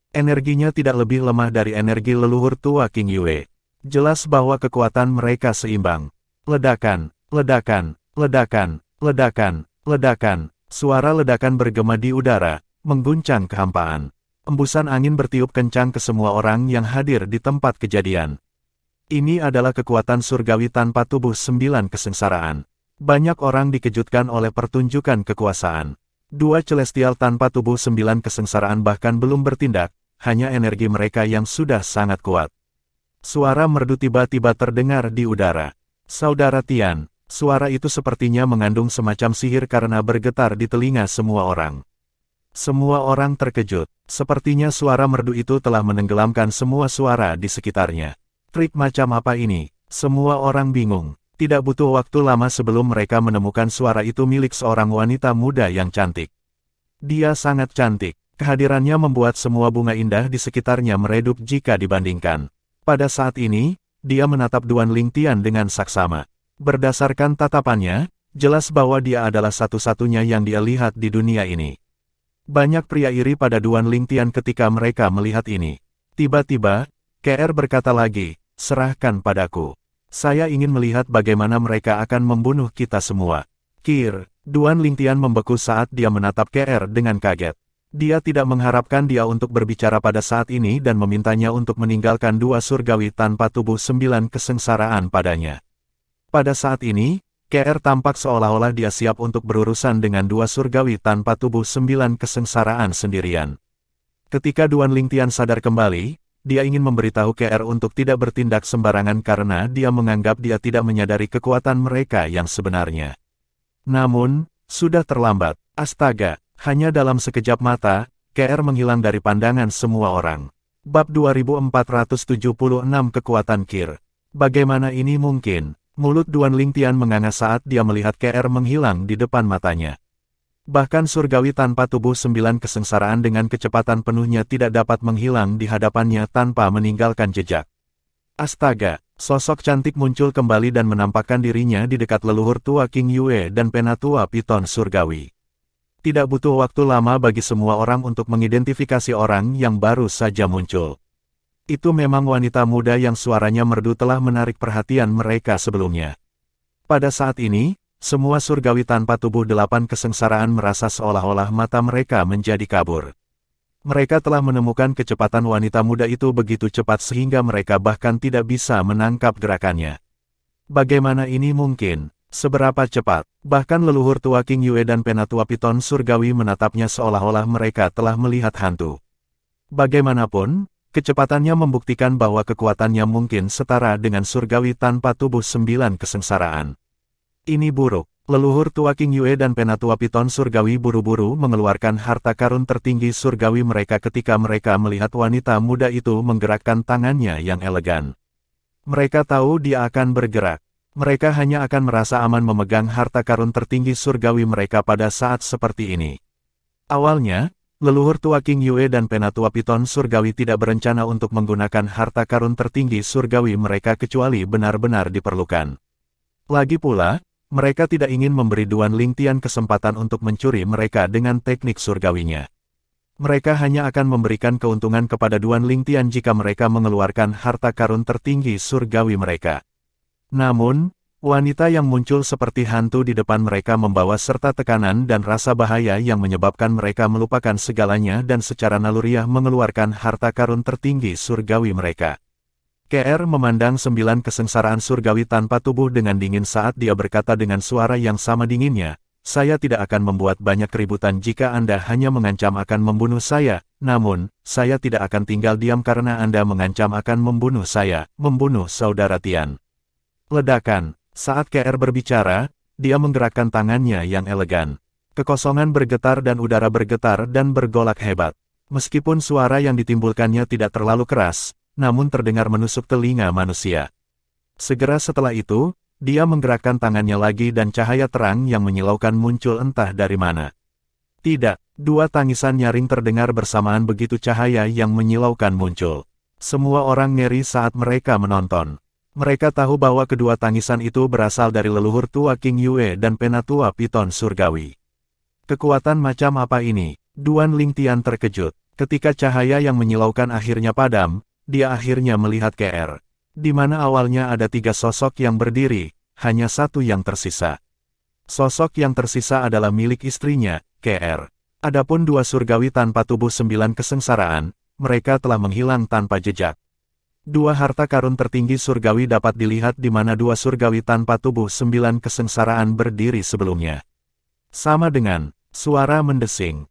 Speaker 1: Energinya tidak lebih lemah dari energi leluhur tua King Yue. Jelas bahwa kekuatan mereka seimbang. Ledakan, ledakan, ledakan, ledakan, ledakan. Suara ledakan bergema di udara, mengguncang kehampaan. Embusan angin bertiup kencang ke semua orang yang hadir di tempat kejadian. Ini adalah kekuatan surgawi tanpa tubuh 9 kesengsaraan. Banyak orang dikejutkan oleh pertunjukan kekuasaan. Dua celestial tanpa tubuh 9 kesengsaraan bahkan belum bertindak, hanya energi mereka yang sudah sangat kuat. Suara merdu tiba-tiba terdengar di udara. Saudara Tian, suara itu sepertinya mengandung semacam sihir karena bergetar di telinga semua orang. Semua orang terkejut, sepertinya suara merdu itu telah menenggelamkan semua suara di sekitarnya. Trik macam apa ini? Semua orang bingung. Tidak butuh waktu lama sebelum mereka menemukan suara itu milik seorang wanita muda yang cantik. Dia sangat cantik. Kehadirannya membuat semua bunga indah di sekitarnya meredup jika dibandingkan. Pada saat ini, dia menatap Duan Lingtian dengan saksama. Berdasarkan tatapannya, jelas bahwa dia adalah satu-satunya yang dia lihat di dunia ini. Banyak pria iri pada Duan Lingtian ketika mereka melihat ini. Tiba-tiba, KR berkata lagi, serahkan padaku. Saya ingin melihat bagaimana mereka akan membunuh kita semua. Kir, Duan Lingtian membeku saat dia menatap KR dengan kaget. Dia tidak mengharapkan dia untuk berbicara pada saat ini dan memintanya untuk meninggalkan dua surgawi tanpa tubuh 9 kesengsaraan padanya. Pada saat ini, KR tampak seolah-olah dia siap untuk berurusan dengan dua surgawi tanpa tubuh 9 kesengsaraan sendirian. Ketika Duan Lingtian sadar kembali, dia ingin memberitahu KR untuk tidak bertindak sembarangan karena dia menganggap dia tidak menyadari kekuatan mereka yang sebenarnya. Namun, sudah terlambat. Astaga! Hanya dalam sekejap mata, KR menghilang dari pandangan semua orang. Bab 2476 Kekuatan Kir. Bagaimana ini mungkin? Mulut Duan Lingtian menganga saat dia melihat KR menghilang di depan matanya. Bahkan surgawi tanpa tubuh 9 kesengsaraan dengan kecepatan penuhnya tidak dapat menghilang di hadapannya tanpa meninggalkan jejak. Astaga! Sosok cantik muncul kembali dan menampakkan dirinya di dekat leluhur tua King Yue dan penatua Piton Surgawi. Tidak butuh waktu lama bagi semua orang untuk mengidentifikasi orang yang baru saja muncul. Itu memang wanita muda yang suaranya merdu telah menarik perhatian mereka sebelumnya. Pada saat ini, semua surgawi tanpa tubuh 8 kesengsaraan merasa seolah-olah mata mereka menjadi kabur. Mereka telah menemukan kecepatan wanita muda itu begitu cepat sehingga mereka bahkan tidak bisa menangkap gerakannya. Bagaimana ini mungkin? Seberapa cepat? Bahkan leluhur tua King Yue dan penatua Piton Surgawi menatapnya seolah-olah mereka telah melihat hantu. Bagaimanapun, kecepatannya membuktikan bahwa kekuatannya mungkin setara dengan surgawi tanpa tubuh 9 kesengsaraan. Ini buruk. Leluhur tua King Yue dan penatua Piton Surgawi buru-buru mengeluarkan harta karun tertinggi surgawi mereka ketika mereka melihat wanita muda itu menggerakkan tangannya yang elegan. Mereka tahu dia akan bergerak. Mereka hanya akan merasa aman memegang harta karun tertinggi surgawi mereka pada saat seperti ini. Awalnya, leluhur tua King Yue dan penatua Piton Surgawi tidak berencana untuk menggunakan harta karun tertinggi surgawi mereka kecuali benar-benar diperlukan. Lagi pula, mereka tidak ingin memberi Duan Lingtian kesempatan untuk mencuri mereka dengan teknik surgawinya. Mereka hanya akan memberikan keuntungan kepada Duan Lingtian jika mereka mengeluarkan harta karun tertinggi surgawi mereka. Namun, wanita yang muncul seperti hantu di depan mereka membawa serta tekanan dan rasa bahaya yang menyebabkan mereka melupakan segalanya dan secara naluriah mengeluarkan harta karun tertinggi surgawi mereka. KR memandang 9 kesengsaraan surgawi tanpa tubuh dengan dingin saat dia berkata dengan suara yang sama dinginnya, saya tidak akan membuat banyak keributan jika Anda hanya mengancam akan membunuh saya, namun, saya tidak akan tinggal diam karena Anda mengancam akan membunuh saya, membunuh saudara Tian. Ledakan. Saat KR berbicara, dia menggerakkan tangannya yang elegan. Kekosongan bergetar dan udara bergetar dan bergolak hebat. Meskipun suara yang ditimbulkannya tidak terlalu keras, namun terdengar menusuk telinga manusia. Segera setelah itu, dia menggerakkan tangannya lagi dan cahaya terang yang menyilaukan muncul entah dari mana. Tidak, dua tangisan nyaring terdengar bersamaan begitu cahaya yang menyilaukan muncul. Semua orang ngeri saat mereka menonton. Mereka tahu bahwa kedua tangisan itu berasal dari leluhur tua King Yue dan penatua Piton Surgawi. Kekuatan macam apa ini? Duan Lingtian terkejut. Ketika cahaya yang menyilaukan akhirnya padam, dia akhirnya melihat KR. Di mana awalnya ada 3 sosok yang berdiri, hanya satu yang tersisa. Sosok yang tersisa adalah milik istrinya, KR. Adapun 2 surgawi tanpa tubuh 9 kesengsaraan, mereka telah menghilang tanpa jejak. 2 harta karun tertinggi surgawi dapat dilihat di mana 2 surgawi tanpa tubuh 9 kesengsaraan berdiri sebelumnya. Sama dengan suara mendesing.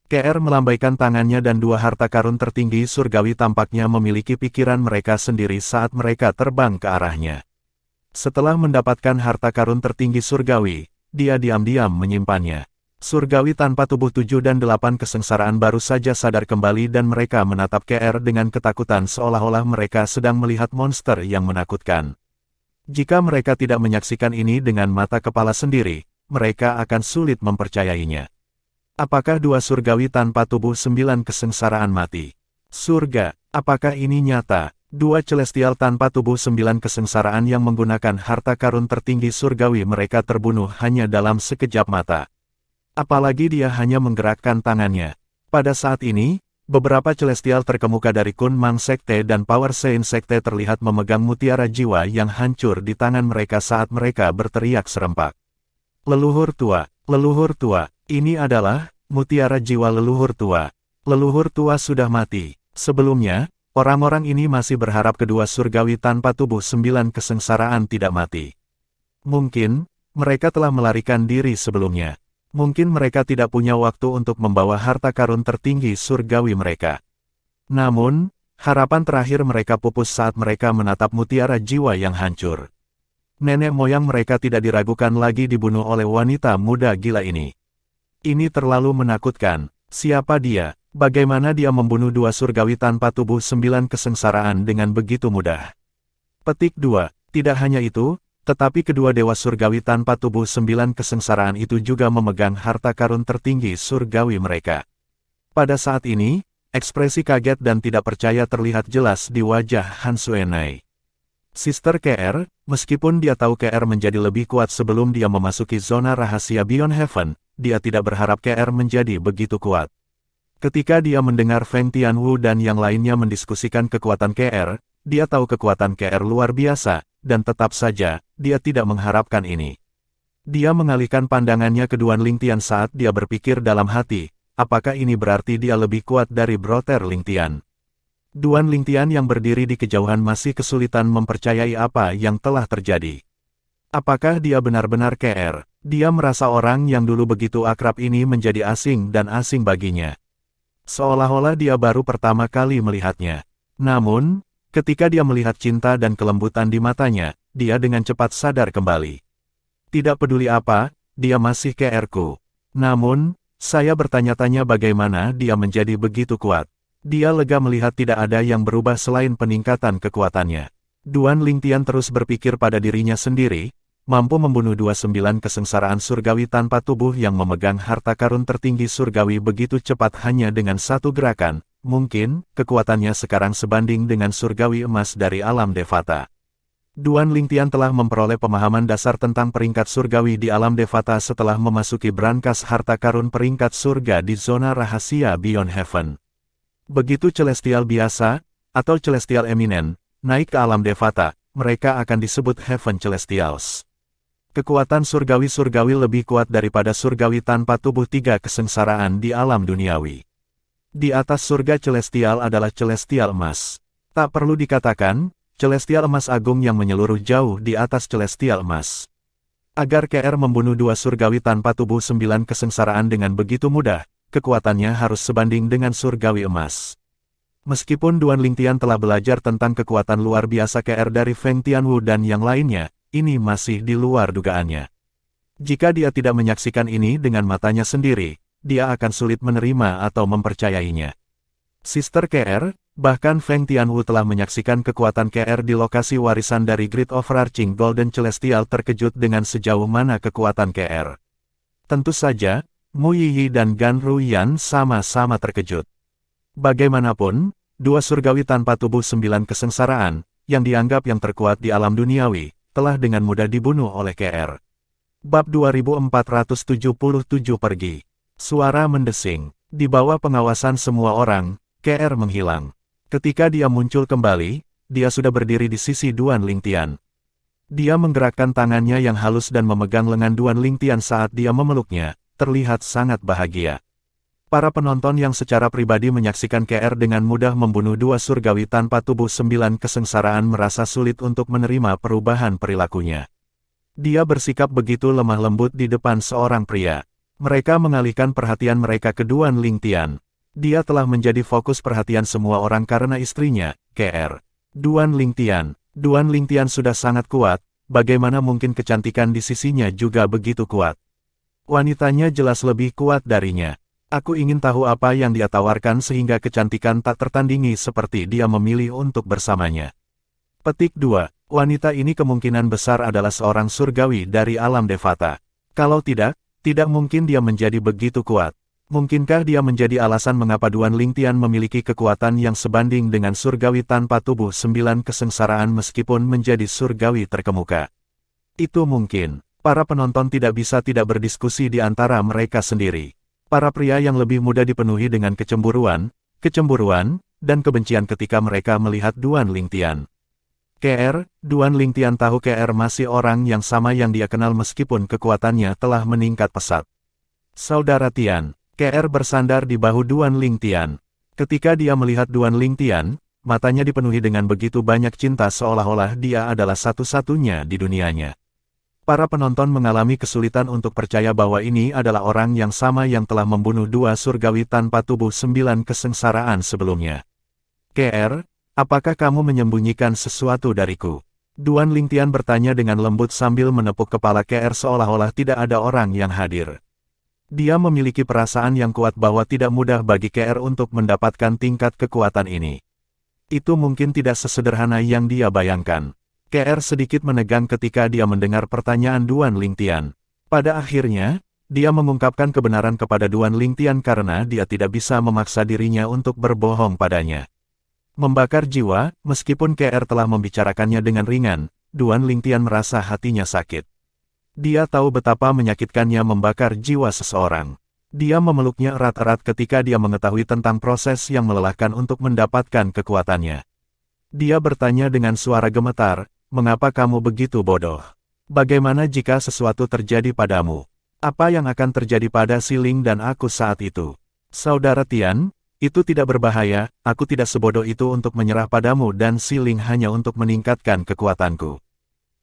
Speaker 1: KR melambaikan tangannya dan 2 harta karun tertinggi surgawi tampaknya memiliki pikiran mereka sendiri saat mereka terbang ke arahnya. Setelah mendapatkan harta karun tertinggi surgawi, dia diam-diam menyimpannya. Surgawi tanpa tubuh 7 dan 8 kesengsaraan baru saja sadar kembali dan mereka menatap KR dengan ketakutan seolah-olah mereka sedang melihat monster yang menakutkan. Jika mereka tidak menyaksikan ini dengan mata kepala sendiri, mereka akan sulit mempercayainya. Apakah 2 surgawi tanpa tubuh 9 kesengsaraan mati? Surga, apakah ini nyata? Dua celestial tanpa tubuh 9 kesengsaraan yang menggunakan harta karun tertinggi surgawi mereka terbunuh hanya dalam sekejap mata. Apalagi dia hanya menggerakkan tangannya. Pada saat ini, beberapa celestial terkemuka dari Kun Mang Sekte dan Power Sein Sekte terlihat memegang mutiara jiwa yang hancur di tangan mereka saat mereka berteriak serempak. Leluhur tua, ini adalah mutiara jiwa leluhur tua. Leluhur tua sudah mati. Sebelumnya, orang-orang ini masih berharap kedua surgawi tanpa tubuh 9 kesengsaraan tidak mati. Mungkin, mereka telah melarikan diri sebelumnya. Mungkin mereka tidak punya waktu untuk membawa harta karun tertinggi surgawi mereka. Namun, harapan terakhir mereka pupus saat mereka menatap mutiara jiwa yang hancur. Nenek moyang mereka tidak diragukan lagi dibunuh oleh wanita muda gila ini. Ini terlalu menakutkan. Siapa dia? Bagaimana dia membunuh dua surgawi tanpa tubuh 9 kesengsaraan dengan begitu mudah? Petik 2. Tidak hanya itu, tetapi kedua dewa surgawi tanpa tubuh 9 kesengsaraan itu juga memegang harta karun tertinggi surgawi mereka. Pada saat ini, ekspresi kaget dan tidak percaya terlihat jelas di wajah Han Suenai. Sister KR, meskipun dia tahu KR menjadi lebih kuat sebelum dia memasuki zona rahasia Beyond Heaven, dia tidak berharap KR menjadi begitu kuat. Ketika dia mendengar Feng Tianwu dan yang lainnya mendiskusikan kekuatan KR, dia tahu kekuatan KR luar biasa, dan tetap saja, dia tidak mengharapkan ini. Dia mengalihkan pandangannya ke Duan Lingtian saat dia berpikir dalam hati, apakah ini berarti dia lebih kuat dari Brother Lingtian? Duan Lingtian yang berdiri di kejauhan masih kesulitan mempercayai apa yang telah terjadi. Apakah dia benar-benar KR? Dia merasa orang yang dulu begitu akrab ini menjadi asing dan asing baginya. Seolah-olah dia baru pertama kali melihatnya. Namun, ketika dia melihat cinta dan kelembutan di matanya, dia dengan cepat sadar kembali. Tidak peduli apa, dia masih KR-ku. Namun, saya bertanya-tanya bagaimana dia menjadi begitu kuat. Dia lega melihat tidak ada yang berubah selain peningkatan kekuatannya. Duan Lingtian terus berpikir pada dirinya sendiri, mampu membunuh 29 kesengsaraan surgawi tanpa tubuh yang memegang harta karun tertinggi surgawi begitu cepat hanya dengan satu gerakan, mungkin, kekuatannya sekarang sebanding dengan surgawi emas dari alam Devata. Duan Lingtian telah memperoleh pemahaman dasar tentang peringkat surgawi di alam Devata setelah memasuki brankas harta karun peringkat surga di zona rahasia Beyond Heaven. Begitu celestial biasa, atau celestial eminent, naik ke alam Devata, mereka akan disebut Heaven Celestials. Kekuatan surgawi-surgawi lebih kuat daripada surgawi tanpa tubuh 3 kesengsaraan di alam duniawi. Di atas surga celestial adalah celestial emas. Tak perlu dikatakan, celestial emas agung yang menyeluruh jauh di atas celestial emas. Agar KR membunuh dua surgawi tanpa tubuh 9 kesengsaraan dengan begitu mudah, kekuatannya harus sebanding dengan surgawi emas. Meskipun Duan Lingtian telah belajar tentang kekuatan luar biasa KR dari Feng Tianwu dan yang lainnya, ini masih di luar dugaannya. Jika dia tidak menyaksikan ini dengan matanya sendiri, dia akan sulit menerima atau mempercayainya. Sister KR, bahkan Feng Tianwu telah menyaksikan kekuatan KR di lokasi warisan dari Great Overarching Golden Celestial terkejut dengan sejauh mana kekuatan KR. Tentu saja, Mu Yiyi dan Gan Ruyan sama-sama terkejut. Bagaimanapun, dua surgawi tanpa tubuh 9 kesengsaraan, yang dianggap yang terkuat di alam duniawi, telah dengan mudah dibunuh oleh KR. Bab 2477 pergi. Suara mendesing. Di bawah pengawasan semua orang, KR menghilang. Ketika dia muncul kembali, dia sudah berdiri di sisi Duan Lingtian. Dia menggerakkan tangannya yang halus dan memegang lengan Duan Lingtian saat dia memeluknya, terlihat sangat bahagia. Para penonton yang secara pribadi menyaksikan KR dengan mudah membunuh dua surgawi tanpa tubuh 9 kesengsaraan merasa sulit untuk menerima perubahan perilakunya. Dia bersikap begitu lemah lembut di depan seorang pria. Mereka mengalihkan perhatian mereka ke Duan Lingtian. Dia telah menjadi fokus perhatian semua orang karena istrinya, KR. Duan Lingtian sudah sangat kuat, bagaimana mungkin kecantikan di sisinya juga begitu kuat. Wanitanya jelas lebih kuat darinya. Aku ingin tahu apa yang dia tawarkan sehingga kecantikan tak tertandingi seperti dia memilih untuk bersamanya. Petik 2. Wanita ini kemungkinan besar adalah seorang surgawi dari alam Devata. Kalau tidak, tidak mungkin dia menjadi begitu kuat. Mungkinkah dia menjadi alasan mengapa Duan Lingtian memiliki kekuatan yang sebanding dengan surgawi tanpa tubuh 9 kesengsaraan meskipun menjadi surgawi terkemuka? Itu mungkin. Para penonton tidak bisa tidak berdiskusi di antara mereka sendiri. Para pria yang lebih muda dipenuhi dengan kecemburuan, dan kebencian ketika mereka melihat Duan Lingtian. Duan Lingtian tahu masih orang yang sama yang dia kenal meskipun kekuatannya telah meningkat pesat. Saudara Tian, bersandar di bahu Duan Lingtian. Ketika dia melihat Duan Lingtian, matanya dipenuhi dengan begitu banyak cinta seolah-olah dia adalah satu-satunya di dunianya. Para penonton mengalami kesulitan untuk percaya bahwa ini adalah orang yang sama yang telah membunuh 2 surgawi tanpa tubuh 9 kesengsaraan sebelumnya. Apakah kamu menyembunyikan sesuatu dariku? Duan Lingtian bertanya dengan lembut sambil menepuk kepala seolah-olah tidak ada orang yang hadir. Dia memiliki perasaan yang kuat bahwa tidak mudah bagi untuk mendapatkan tingkat kekuatan ini. Itu mungkin tidak sesederhana yang dia bayangkan. Sedikit menegang ketika dia mendengar pertanyaan Duan Lingtian. Pada akhirnya, dia mengungkapkan kebenaran kepada Duan Lingtian karena dia tidak bisa memaksa dirinya untuk berbohong padanya. Membakar jiwa, meskipun telah membicarakannya dengan ringan, Duan Lingtian merasa hatinya sakit. Dia tahu betapa menyakitkannya membakar jiwa seseorang. Dia memeluknya erat-erat ketika dia mengetahui tentang proses yang melelahkan untuk mendapatkan kekuatannya. Dia bertanya dengan suara gemetar, "Mengapa kamu begitu bodoh? Bagaimana jika sesuatu terjadi padamu? Apa yang akan terjadi pada Si Ling dan aku saat itu?" Saudara Tian, itu tidak berbahaya, aku tidak sebodoh itu untuk menyerah padamu dan Si Ling hanya untuk meningkatkan kekuatanku.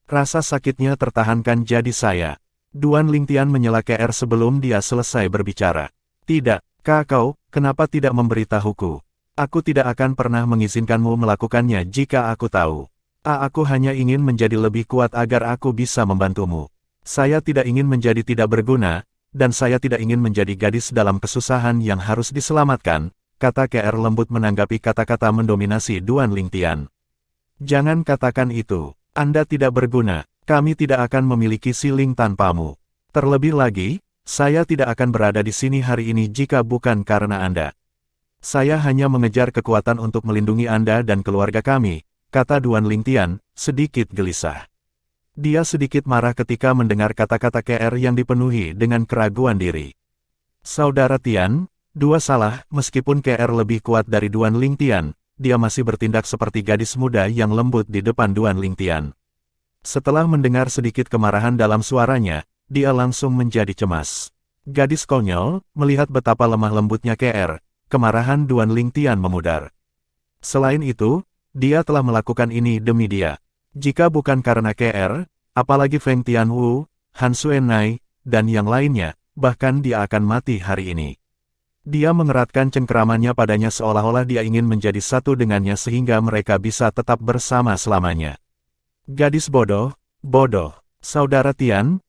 Speaker 1: Rasa sakitnya tertahankan jadi saya. Duan Lingtian menyela sebelum dia selesai berbicara. Tidak, kau, kenapa tidak memberitahuku? Aku tidak akan pernah mengizinkanmu melakukannya jika aku tahu. Aku hanya ingin menjadi lebih kuat agar aku bisa membantumu. Saya tidak ingin menjadi tidak berguna, dan saya tidak ingin menjadi gadis dalam kesusahan yang harus diselamatkan, kata lembut menanggapi kata-kata mendominasi Duan Lingtian. Jangan katakan itu. Anda tidak berguna, kami tidak akan memiliki Si Ling tanpamu. Terlebih lagi, saya tidak akan berada di sini hari ini jika bukan karena Anda. Saya hanya mengejar kekuatan untuk melindungi Anda dan keluarga kami, kata Duan Lingtian, sedikit gelisah. Dia sedikit marah ketika mendengar kata-kata yang dipenuhi dengan keraguan diri. Saudara Tian, dua salah, meskipun lebih kuat dari Duan Lingtian, dia masih bertindak seperti gadis muda yang lembut di depan Duan Lingtian. Setelah mendengar sedikit kemarahan dalam suaranya, dia langsung menjadi cemas. Gadis konyol, melihat betapa lemah lembutnya kemarahan Duan Lingtian memudar. Selain itu, dia telah melakukan ini demi dia. Jika bukan karena apalagi Feng Tianwu, Han Xuanai, dan yang lainnya, bahkan dia akan mati hari ini. Dia mengeratkan cengkeramannya padanya seolah-olah dia ingin menjadi satu dengannya sehingga mereka bisa tetap bersama selamanya. Gadis bodoh, Saudara Tian,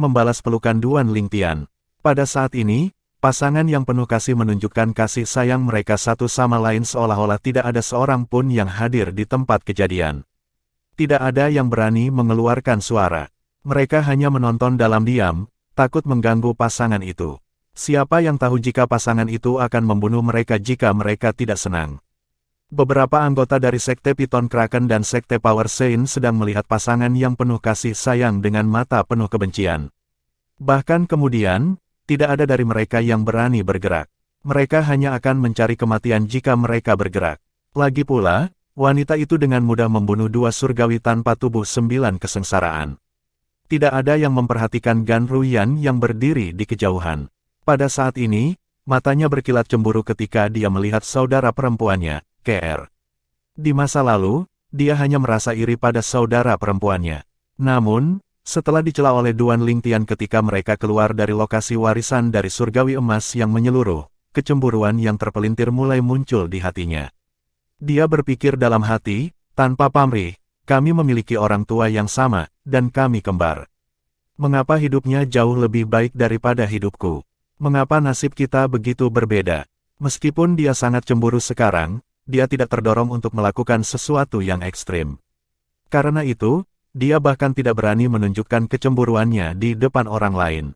Speaker 1: membalas pelukan Duan Lingtian. Pada saat ini, pasangan yang penuh kasih menunjukkan kasih sayang mereka satu sama lain seolah-olah tidak ada seorang pun yang hadir di tempat kejadian. Tidak ada yang berani mengeluarkan suara. Mereka hanya menonton dalam diam, takut mengganggu pasangan itu. Siapa yang tahu jika pasangan itu akan membunuh mereka jika mereka tidak senang. Beberapa anggota dari Sekte Piton Kraken dan Sekte Power Saint sedang melihat pasangan yang penuh kasih sayang dengan mata penuh kebencian. Bahkan kemudian, tidak ada dari mereka yang berani bergerak. Mereka hanya akan mencari kematian jika mereka bergerak. Lagi pula, wanita itu dengan mudah membunuh 2 surgawi tanpa tubuh 9 kesengsaraan. Tidak ada yang memperhatikan Gan Ruyan yang berdiri di kejauhan. Pada saat ini, matanya berkilat cemburu ketika dia melihat saudara perempuannya, Di masa lalu, dia hanya merasa iri pada saudara perempuannya. Namun, setelah dicela oleh Duan Lingtian ketika mereka keluar dari lokasi warisan dari surgawi emas yang menyeluruh, kecemburuan yang terpelintir mulai muncul di hatinya. Dia berpikir dalam hati, tanpa pamrih, kami memiliki orang tua yang sama, dan kami kembar. Mengapa hidupnya jauh lebih baik daripada hidupku? Mengapa nasib kita begitu berbeda? Meskipun dia sangat cemburu sekarang, dia tidak terdorong untuk melakukan sesuatu yang ekstrim. Karena itu, dia bahkan tidak berani menunjukkan kecemburuannya di depan orang lain.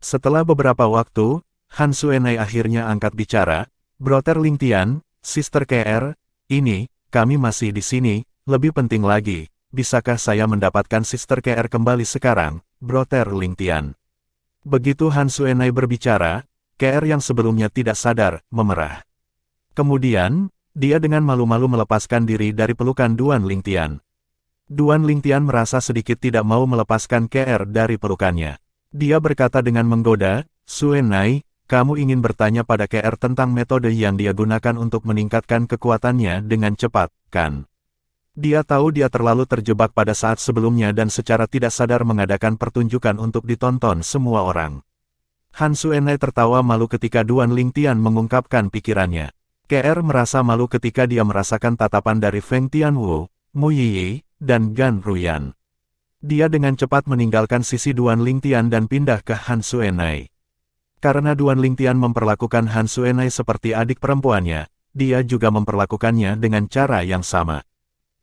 Speaker 1: Setelah beberapa waktu, Han Suenai akhirnya angkat bicara, Brother Lingtian, Sister KR, ini, kami masih di sini, lebih penting lagi, bisakah saya mendapatkan Sister KR kembali sekarang, Brother Lingtian? Begitu Han Suenai berbicara, KR yang sebelumnya tidak sadar, memerah. Kemudian, dia dengan malu-malu melepaskan diri dari pelukan Duan Lingtian. Duan Lingtian merasa sedikit tidak mau melepaskan KR dari pelukannya. Dia berkata dengan menggoda, Suenai, kamu ingin bertanya pada KR tentang metode yang dia gunakan untuk meningkatkan kekuatannya dengan cepat, kan? Dia tahu dia terlalu terjebak pada saat sebelumnya dan secara tidak sadar mengadakan pertunjukan untuk ditonton semua orang. Han Suenai tertawa malu ketika Duan Lingtian mengungkapkan pikirannya. KR merasa malu ketika dia merasakan tatapan dari Feng Tianwu, Mu Yiyi, dan Gan Ruyan. Dia dengan cepat meninggalkan sisi Duan Lingtian dan pindah ke Han Suenai. Karena Duan Lingtian memperlakukan Han Suenai seperti adik perempuannya, dia juga memperlakukannya dengan cara yang sama.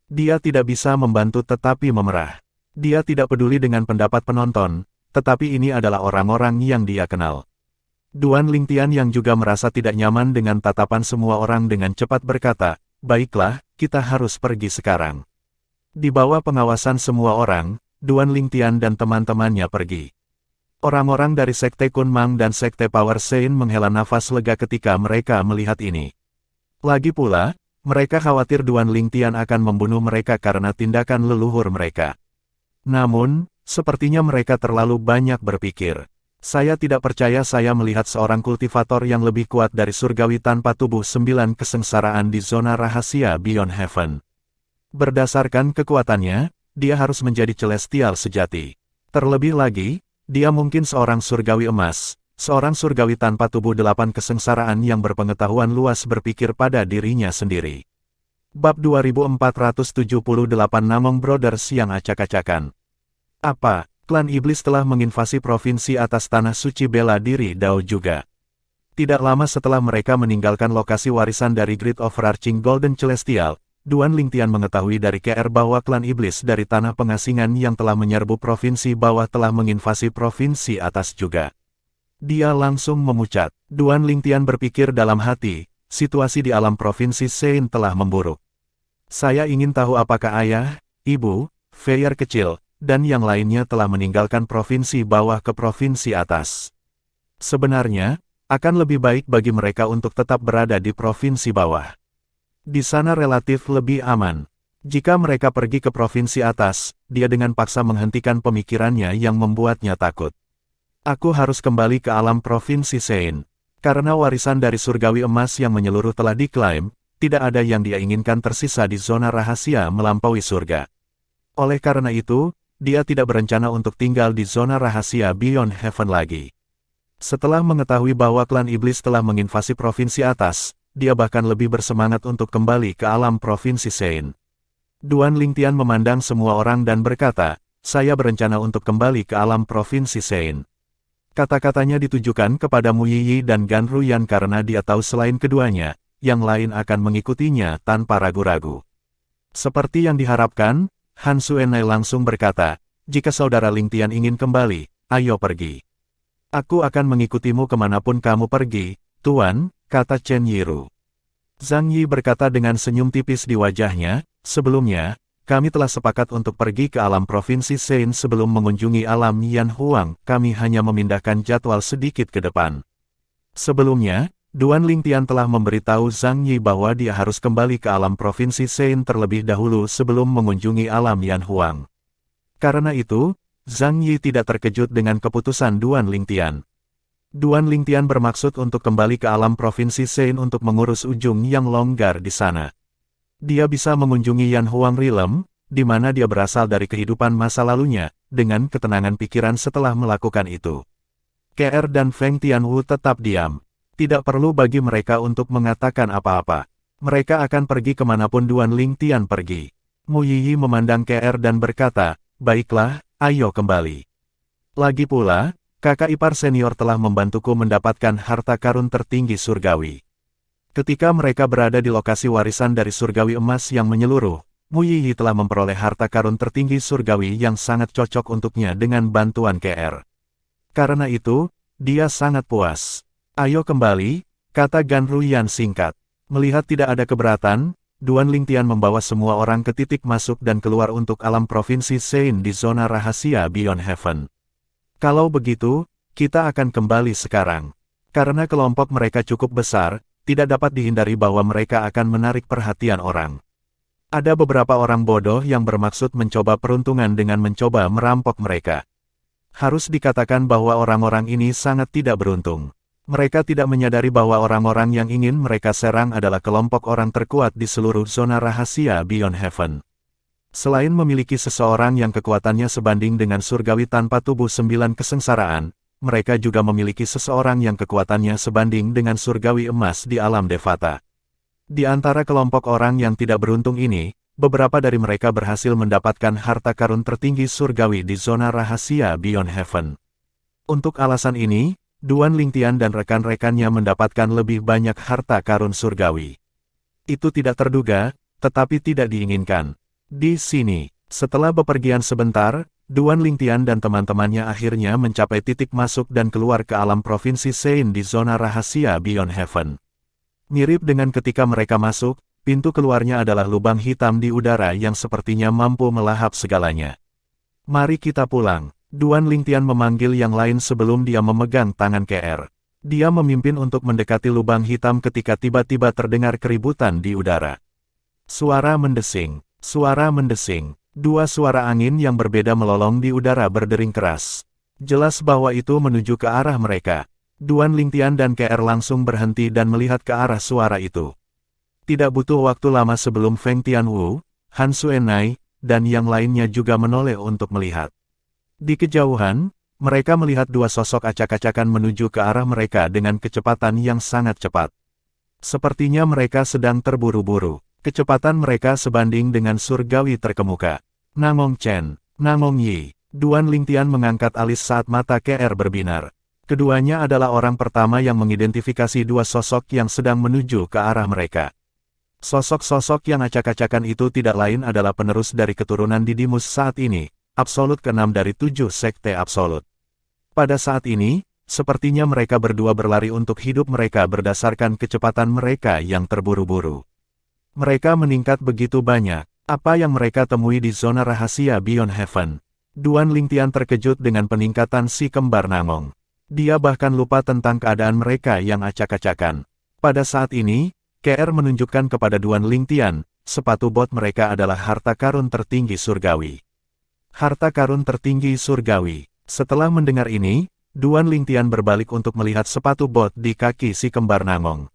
Speaker 1: Dia tidak bisa membantu tetapi memerah. Dia tidak peduli dengan pendapat penonton, tetapi ini adalah orang-orang yang dia kenal. Duan Lingtian yang juga merasa tidak nyaman dengan tatapan semua orang dengan cepat berkata, baiklah, kita harus pergi sekarang. Di bawah pengawasan semua orang, Duan Lingtian dan teman-temannya pergi. Orang-orang dari Sekte Kunmang dan Sekte Power Sein menghela nafas lega ketika mereka melihat ini. Lagi pula, mereka khawatir Duan Lingtian akan membunuh mereka karena tindakan leluhur mereka. Namun, sepertinya mereka terlalu banyak berpikir. Saya tidak percaya saya melihat seorang kultivator yang lebih kuat dari surgawi tanpa tubuh 9 kesengsaraan di zona rahasia Beyond Heaven. Berdasarkan kekuatannya, dia harus menjadi celestial sejati. Terlebih lagi, dia mungkin seorang surgawi emas, seorang surgawi tanpa tubuh 8 kesengsaraan yang berpengetahuan luas berpikir pada dirinya sendiri. Bab 2478 Namong Brothers yang acak-acakan. Apa, klan iblis telah menginvasi provinsi atas tanah suci bela diri Dao juga? Tidak lama setelah mereka meninggalkan lokasi warisan dari Great Overarching Golden Celestial, Duan Lingtian mengetahui dari KR bahwa klan iblis dari tanah pengasingan yang telah menyerbu provinsi bawah telah menginvasi provinsi atas juga. Dia langsung memucat. Duan Lingtian berpikir dalam hati, situasi di alam provinsi Sein telah memburuk. Saya ingin tahu apakah ayah, ibu, Feier kecil, dan yang lainnya telah meninggalkan provinsi bawah ke provinsi atas. Sebenarnya, akan lebih baik bagi mereka untuk tetap berada di provinsi bawah. Di sana relatif lebih aman. Jika mereka pergi ke provinsi atas, dia dengan paksa menghentikan pemikirannya yang membuatnya takut. Aku harus kembali ke alam provinsi Sein. Karena warisan dari surgawi emas yang menyeluruh telah diklaim, tidak ada yang dia inginkan tersisa di zona rahasia melampaui surga. Oleh karena itu, dia tidak berencana untuk tinggal di zona rahasia Beyond Heaven lagi. Setelah mengetahui bahwa klan iblis telah menginvasi provinsi atas, dia bahkan lebih bersemangat untuk kembali ke alam provinsi Sein. Duan Lingtian memandang semua orang dan berkata, saya berencana untuk kembali ke alam provinsi Sein. Kata-katanya ditujukan kepada Mu Yiyi dan Gan Ruyan karena dia tahu selain keduanya, yang lain akan mengikutinya tanpa ragu-ragu. Seperti yang diharapkan, Han Suenai langsung berkata, jika saudara Lingtian ingin kembali, ayo pergi. Aku akan mengikutimu kemanapun kamu pergi, Tuan, kata Chen Yiru. Zhang Yi berkata dengan senyum tipis di wajahnya, sebelumnya, kami telah sepakat untuk pergi ke alam provinsi Sein sebelum mengunjungi alam Yan Huang, kami hanya memindahkan jadwal sedikit ke depan. Sebelumnya, Duan Lingtian telah memberitahu Zhang Yi bahwa dia harus kembali ke alam provinsi Sein terlebih dahulu sebelum mengunjungi alam Yan Huang. Karena itu, Zhang Yi tidak terkejut dengan keputusan Duan Lingtian. Duan Lingtian bermaksud untuk kembali ke alam provinsi Sein untuk mengurus ujung yang longgar di sana. Dia bisa mengunjungi Yan Huang Realm, di mana dia berasal dari kehidupan masa lalunya, dengan ketenangan pikiran setelah melakukan itu. KR dan Feng Tianwu tetap diam. Tidak perlu bagi mereka untuk mengatakan apa-apa. Mereka akan pergi kemanapun Duan Lingtian pergi. Mu Yiyi memandang KR dan berkata, baiklah, ayo kembali. Lagi pula, kakak ipar senior telah membantuku mendapatkan harta karun tertinggi surgawi. Ketika mereka berada di lokasi warisan dari surgawi emas yang menyeluruh, Mu Yiyi telah memperoleh harta karun tertinggi surgawi yang sangat cocok untuknya dengan bantuan KR. Karena itu, dia sangat puas. Ayo kembali, kata Gan Ruyan singkat. Melihat tidak ada keberatan, Duan Lingtian membawa semua orang ke titik masuk dan keluar untuk alam provinsi Sein di zona rahasia Beyond Heaven. Kalau begitu, kita akan kembali sekarang. Karena kelompok mereka cukup besar, tidak dapat dihindari bahwa mereka akan menarik perhatian orang. Ada beberapa orang bodoh yang bermaksud mencoba peruntungan dengan mencoba merampok mereka. Harus dikatakan bahwa orang-orang ini sangat tidak beruntung. Mereka tidak menyadari bahwa orang-orang yang ingin mereka serang adalah kelompok orang terkuat di seluruh zona rahasia Beyond Heaven. Selain memiliki seseorang yang kekuatannya sebanding dengan surgawi tanpa tubuh 9 kesengsaraan, mereka juga memiliki seseorang yang kekuatannya sebanding dengan surgawi emas di alam Devata. Di antara kelompok orang yang tidak beruntung ini, beberapa dari mereka berhasil mendapatkan harta karun tertinggi surgawi di zona rahasia Beyond Heaven. Untuk alasan ini, Duan Lingtian dan rekan-rekannya mendapatkan lebih banyak harta karun surgawi. Itu tidak terduga, tetapi tidak diinginkan. Di sini, setelah bepergian sebentar, Duan Lingtian dan teman-temannya akhirnya mencapai titik masuk dan keluar ke alam provinsi Sein di zona rahasia Beyond Heaven. Mirip dengan ketika mereka masuk, pintu keluarnya adalah lubang hitam di udara yang sepertinya mampu melahap segalanya. Mari kita pulang. Duan Lingtian memanggil yang lain sebelum dia memegang tangan KR. Dia memimpin untuk mendekati lubang hitam ketika tiba-tiba terdengar keributan di udara. Suara mendesing, suara mendesing. Dua suara angin yang berbeda melolong di udara berdering keras. Jelas bahwa itu menuju ke arah mereka. Duan Lingtian dan KR langsung berhenti dan melihat ke arah suara itu. Tidak butuh waktu lama sebelum Feng Tianwu, Han Suenai, dan yang lainnya juga menoleh untuk melihat. Di kejauhan, mereka melihat dua sosok acak-acakan menuju ke arah mereka dengan kecepatan yang sangat cepat. Sepertinya mereka sedang terburu-buru. Kecepatan mereka sebanding dengan surgawi terkemuka. Namong Chen, Namong Yi. Duan Lingtian mengangkat alis saat mata KR berbinar. Keduanya adalah orang pertama yang mengidentifikasi dua sosok yang sedang menuju ke arah mereka. Sosok-sosok yang acak-acakan itu tidak lain adalah penerus dari keturunan Didymus saat ini. Absolut ke-6 dari 7 sekte absolut. Pada saat ini, sepertinya mereka berdua berlari untuk hidup mereka berdasarkan kecepatan mereka yang terburu-buru. Mereka meningkat begitu banyak. Apa yang mereka temui di zona rahasia Beyond Heaven? Duan Lingtian terkejut dengan peningkatan si kembar Namong. Dia bahkan lupa tentang keadaan mereka yang acak-acakan. Pada saat ini, KR menunjukkan kepada Duan Lingtian, sepatu bot mereka adalah harta karun tertinggi surgawi. Harta karun tertinggi surgawi. Setelah mendengar ini, Duan Lingtian berbalik untuk melihat sepatu bot di kaki si kembar Namong.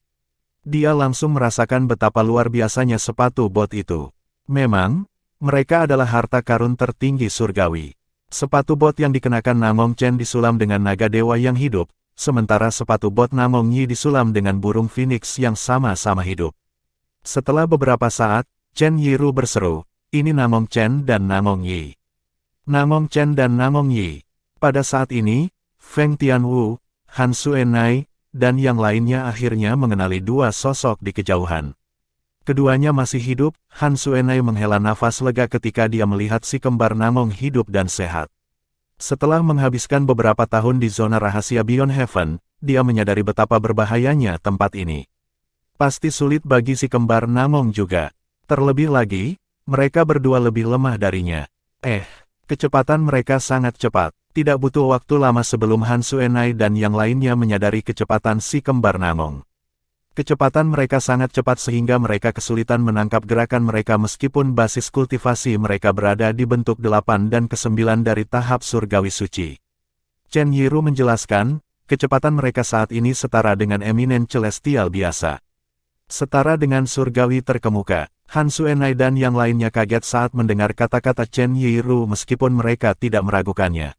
Speaker 1: Dia langsung merasakan betapa luar biasanya sepatu bot itu. Memang, mereka adalah harta karun tertinggi surgawi. Sepatu bot yang dikenakan Namong Chen disulam dengan naga dewa yang hidup, sementara sepatu bot Namong Yi disulam dengan burung phoenix yang sama-sama hidup. Setelah beberapa saat, Chen Yiru berseru, "Ini Namong Chen dan Namong Yi." Namong Chen dan Namong Yi. Pada saat ini, Feng Tianwu, Han Suenai, dan yang lainnya akhirnya mengenali dua sosok di kejauhan. Keduanya masih hidup. Han Suenai menghela nafas lega ketika dia melihat si kembar Namong hidup dan sehat. Setelah menghabiskan beberapa tahun di zona rahasia Beyond Heaven, dia menyadari betapa berbahayanya tempat ini. Pasti sulit bagi si kembar Namong juga. Terlebih lagi, mereka berdua lebih lemah darinya. Kecepatan mereka sangat cepat. Tidak butuh waktu lama sebelum Han Suenai dan yang lainnya menyadari kecepatan si kembar Namong. Kecepatan mereka sangat cepat sehingga mereka kesulitan menangkap gerakan mereka meskipun basis kultivasi mereka berada di bentuk 8 dan ke-9 dari tahap surgawi suci. Chen Yiru menjelaskan, kecepatan mereka saat ini setara dengan eminen celestial biasa. Setara dengan surgawi terkemuka. Han Suenai dan yang lainnya kaget saat mendengar kata-kata Chen Yiru meskipun mereka tidak meragukannya.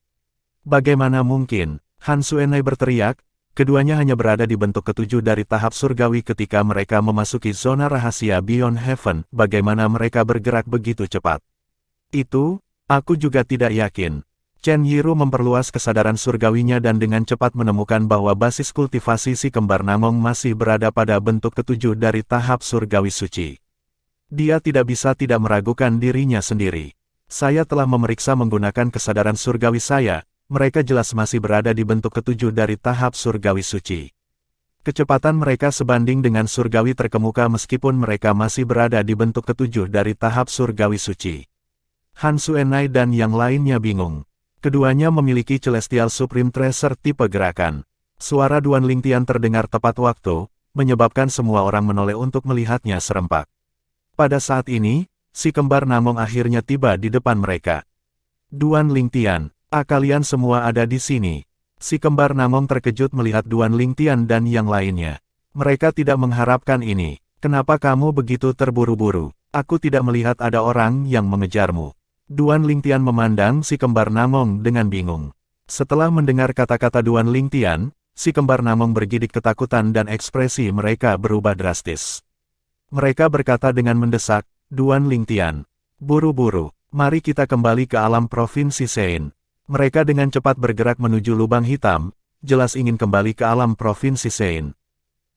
Speaker 1: Bagaimana mungkin? Han Suenai berteriak, keduanya hanya berada di bentuk ke-7 dari tahap surgawi ketika mereka memasuki zona rahasia Beyond Heaven. Bagaimana mereka bergerak begitu cepat? Itu, aku juga tidak yakin. Chen Yiru memperluas kesadaran surgawinya dan dengan cepat menemukan bahwa basis kultivasi si kembar Namong masih berada pada bentuk ke-7 dari tahap surgawi suci. Dia tidak bisa tidak meragukan dirinya sendiri. Saya telah memeriksa menggunakan kesadaran surgawi saya, mereka jelas masih berada di bentuk ke-7 dari tahap surgawi suci. Kecepatan mereka sebanding dengan surgawi terkemuka meskipun mereka masih berada di bentuk ketujuh dari tahap surgawi suci. Han Xuanai dan yang lainnya bingung. Keduanya memiliki Celestial Supreme Tracer tipe gerakan. Suara Duan Lingtian terdengar tepat waktu, menyebabkan semua orang menoleh untuk melihatnya serempak. Pada saat ini, si kembar Namong akhirnya tiba di depan mereka. Duan Lingtian, kalian semua ada di sini. Si kembar Namong terkejut melihat Duan Lingtian dan yang lainnya. Mereka tidak mengharapkan ini. Kenapa kamu begitu terburu-buru? Aku tidak melihat ada orang yang mengejarmu. Duan Lingtian memandang si kembar Namong dengan bingung. Setelah mendengar kata-kata Duan Lingtian, si kembar Namong bergidik ketakutan dan ekspresi mereka berubah drastis. Mereka berkata dengan mendesak, Duan Lingtian, buru-buru, mari kita kembali ke alam Provinsi Sein. Mereka dengan cepat bergerak menuju lubang hitam, jelas ingin kembali ke alam Provinsi Sein.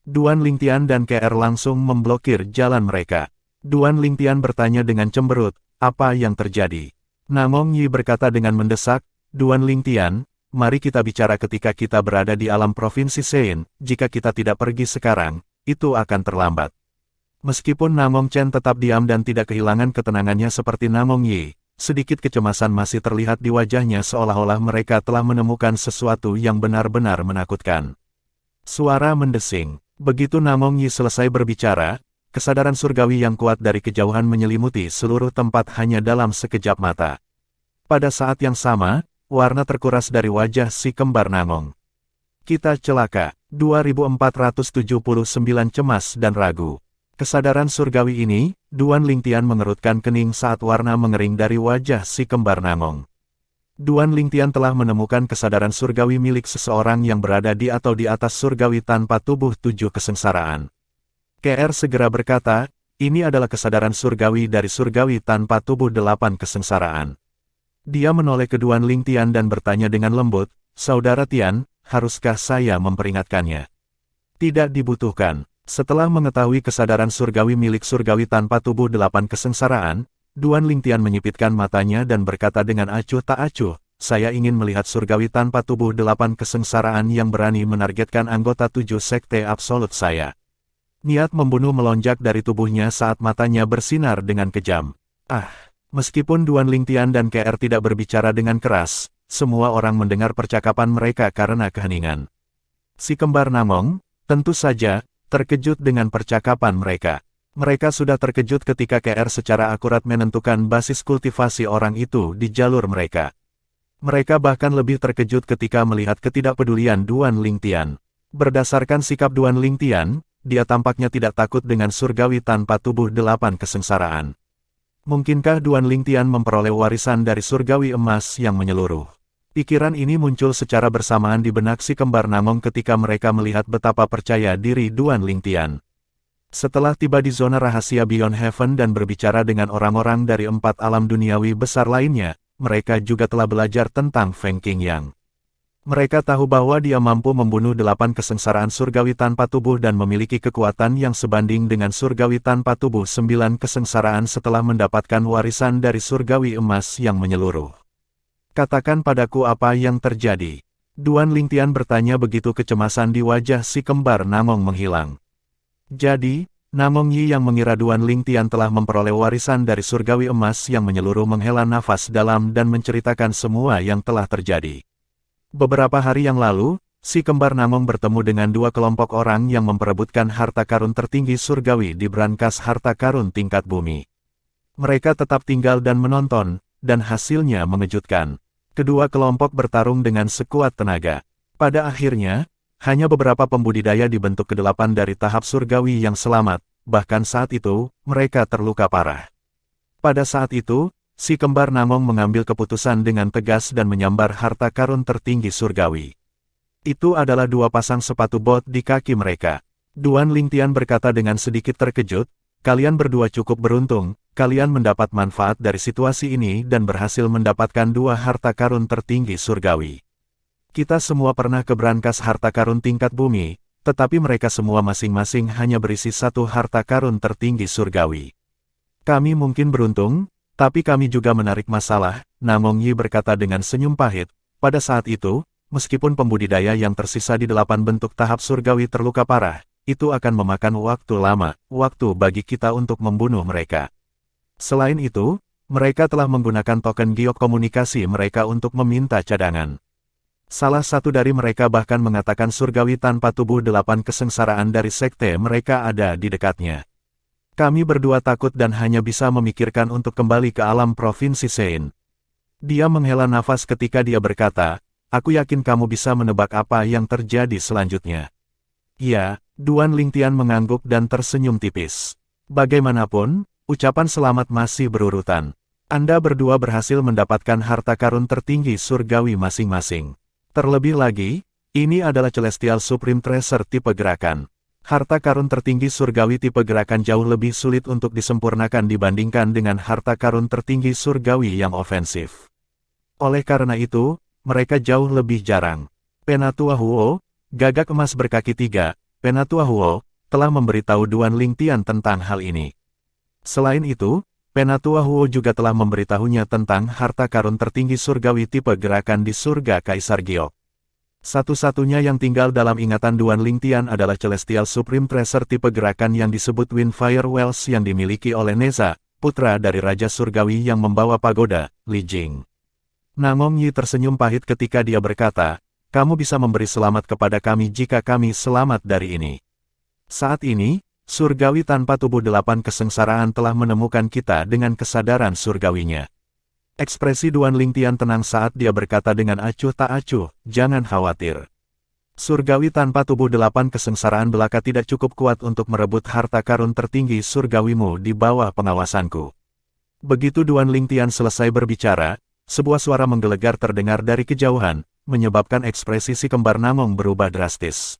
Speaker 1: Duan Lingtian dan KR langsung memblokir jalan mereka. Duan Lingtian bertanya dengan cemberut, apa yang terjadi? Namong Yi berkata dengan mendesak, Duan Lingtian, mari kita bicara ketika kita berada di alam Provinsi Sein, jika kita tidak pergi sekarang, itu akan terlambat. Meskipun Namong Chen tetap diam dan tidak kehilangan ketenangannya seperti Namong Yi, sedikit kecemasan masih terlihat di wajahnya seolah-olah mereka telah menemukan sesuatu yang benar-benar menakutkan. Suara mendesing. Begitu Namong Yi selesai berbicara, kesadaran surgawi yang kuat dari kejauhan menyelimuti seluruh tempat hanya dalam sekejap mata. Pada saat yang sama, warna terkuras dari wajah si kembar Namong. Kita celaka. 2479 cemas dan ragu. Kesadaran surgawi ini, Duan Lingtian mengerutkan kening saat warna mengering dari wajah si kembar Namong. Duan Lingtian telah menemukan kesadaran surgawi milik seseorang yang berada di atau di atas surgawi tanpa tubuh 7 kesengsaraan. KR segera berkata, ini adalah kesadaran surgawi dari surgawi tanpa tubuh 8 kesengsaraan. Dia menoleh ke Duan Lingtian dan bertanya dengan lembut, Saudara Tian, haruskah saya memperingatkannya? Tidak dibutuhkan. Setelah mengetahui kesadaran surgawi milik surgawi tanpa tubuh 8 kesengsaraan, Duan Lingtian menyipitkan matanya dan berkata dengan acuh tak acuh, saya ingin melihat surgawi tanpa tubuh 8 kesengsaraan yang berani menargetkan anggota 7 sekte absolut saya. Niat membunuh melonjak dari tubuhnya saat matanya bersinar dengan kejam. Meskipun Duan Lingtian dan KR tidak berbicara dengan keras, semua orang mendengar percakapan mereka karena keheningan. Si kembar Namong, tentu saja, terkejut dengan percakapan mereka. Mereka sudah terkejut ketika KR secara akurat menentukan basis kultivasi orang itu di jalur mereka. Mereka bahkan lebih terkejut ketika melihat ketidakpedulian Duan Lingtian. Berdasarkan sikap Duan Lingtian, dia tampaknya tidak takut dengan surgawi tanpa tubuh 8 kesengsaraan. Mungkinkah Duan Lingtian memperoleh warisan dari surgawi emas yang menyeluruh? Pikiran ini muncul secara bersamaan di benak si kembar Namong ketika mereka melihat betapa percaya diri Duan Lingtian. Setelah tiba di zona rahasia Beyond Heaven dan berbicara dengan orang-orang dari 4 alam duniawi besar lainnya, mereka juga telah belajar tentang Feng Qingyang. Mereka tahu bahwa dia mampu membunuh 8 kesengsaraan surgawi tanpa tubuh dan memiliki kekuatan yang sebanding dengan surgawi tanpa tubuh 9 kesengsaraan setelah mendapatkan warisan dari surgawi emas yang menyeluruh. Katakan padaku apa yang terjadi. Duan Lingtian bertanya begitu kecemasan di wajah si kembar Namong menghilang. Jadi, Namong Yi yang mengira Duan Lingtian telah memperoleh warisan dari surgawi emas yang menyeluruh menghela nafas dalam dan menceritakan semua yang telah terjadi. Beberapa hari yang lalu, si kembar Namong bertemu dengan 2 kelompok orang yang memperebutkan harta karun tertinggi surgawi di brankas harta karun tingkat bumi. Mereka tetap tinggal dan menonton, dan hasilnya mengejutkan. Kedua kelompok bertarung dengan sekuat tenaga. Pada akhirnya, hanya beberapa pembudidaya di bentuk ke-8 dari tahap surgawi yang selamat, bahkan saat itu, mereka terluka parah. Pada saat itu, si kembar Namong mengambil keputusan dengan tegas dan menyambar harta karun tertinggi surgawi. Itu adalah 2 pasang sepatu bot di kaki mereka. Duan Lingtian berkata dengan sedikit terkejut, kalian berdua cukup beruntung, kalian mendapat manfaat dari situasi ini dan berhasil mendapatkan 2 harta karun tertinggi surgawi. Kita semua pernah ke brankas harta karun tingkat bumi, tetapi mereka semua masing-masing hanya berisi 1 harta karun tertinggi surgawi. Kami mungkin beruntung, tapi kami juga menarik masalah, Namong Yi berkata dengan senyum pahit. Pada saat itu, meskipun pembudidaya yang tersisa di 8 bentuk tahap surgawi terluka parah, itu akan memakan waktu lama, waktu bagi kita untuk membunuh mereka. Selain itu, mereka telah menggunakan token giok komunikasi mereka untuk meminta cadangan. Salah satu dari mereka bahkan mengatakan surgawi tanpa tubuh 8 kesengsaraan dari sekte mereka ada di dekatnya. Kami berdua takut dan hanya bisa memikirkan untuk kembali ke alam Provinsi Sein. Dia menghela nafas ketika dia berkata, aku yakin kamu bisa menebak apa yang terjadi selanjutnya. Ya, Duan Lingtian mengangguk dan tersenyum tipis. Bagaimanapun, ucapan selamat masih berurutan. Anda berdua berhasil mendapatkan harta karun tertinggi surgawi masing-masing. Terlebih lagi, ini adalah Celestial Supreme Treasure tipe gerakan. Harta karun tertinggi surgawi tipe gerakan jauh lebih sulit untuk disempurnakan dibandingkan dengan harta karun tertinggi surgawi yang ofensif. Oleh karena itu, mereka jauh lebih jarang. Penatua Huo, gagak emas berkaki 3, Penatua Huo, telah memberitahu Duan Lingtian tentang hal ini. Selain itu, Penatua Huo juga telah memberitahunya tentang harta karun tertinggi surgawi tipe gerakan di surga Kaisar Giok. Satu-satunya yang tinggal dalam ingatan Duan Lingtian adalah Celestial Supreme Treasure tipe gerakan yang disebut Windfire Wells yang dimiliki oleh Neza, putra dari Raja Surgawi yang membawa pagoda, Li Jing. Nangong Yi tersenyum pahit ketika dia berkata, kamu bisa memberi selamat kepada kami jika kami selamat dari ini. Saat ini, surgawi tanpa tubuh 8 kesengsaraan telah menemukan kita dengan kesadaran surgawinya. Ekspresi Duan Lingtian tenang saat dia berkata dengan acuh tak acuh, jangan khawatir. Surgawi tanpa tubuh 8 kesengsaraan belaka tidak cukup kuat untuk merebut harta karun tertinggi surgawimu di bawah pengawasanku. Begitu Duan Lingtian selesai berbicara, sebuah suara menggelegar terdengar dari kejauhan, menyebabkan ekspresi si kembar Namong berubah drastis.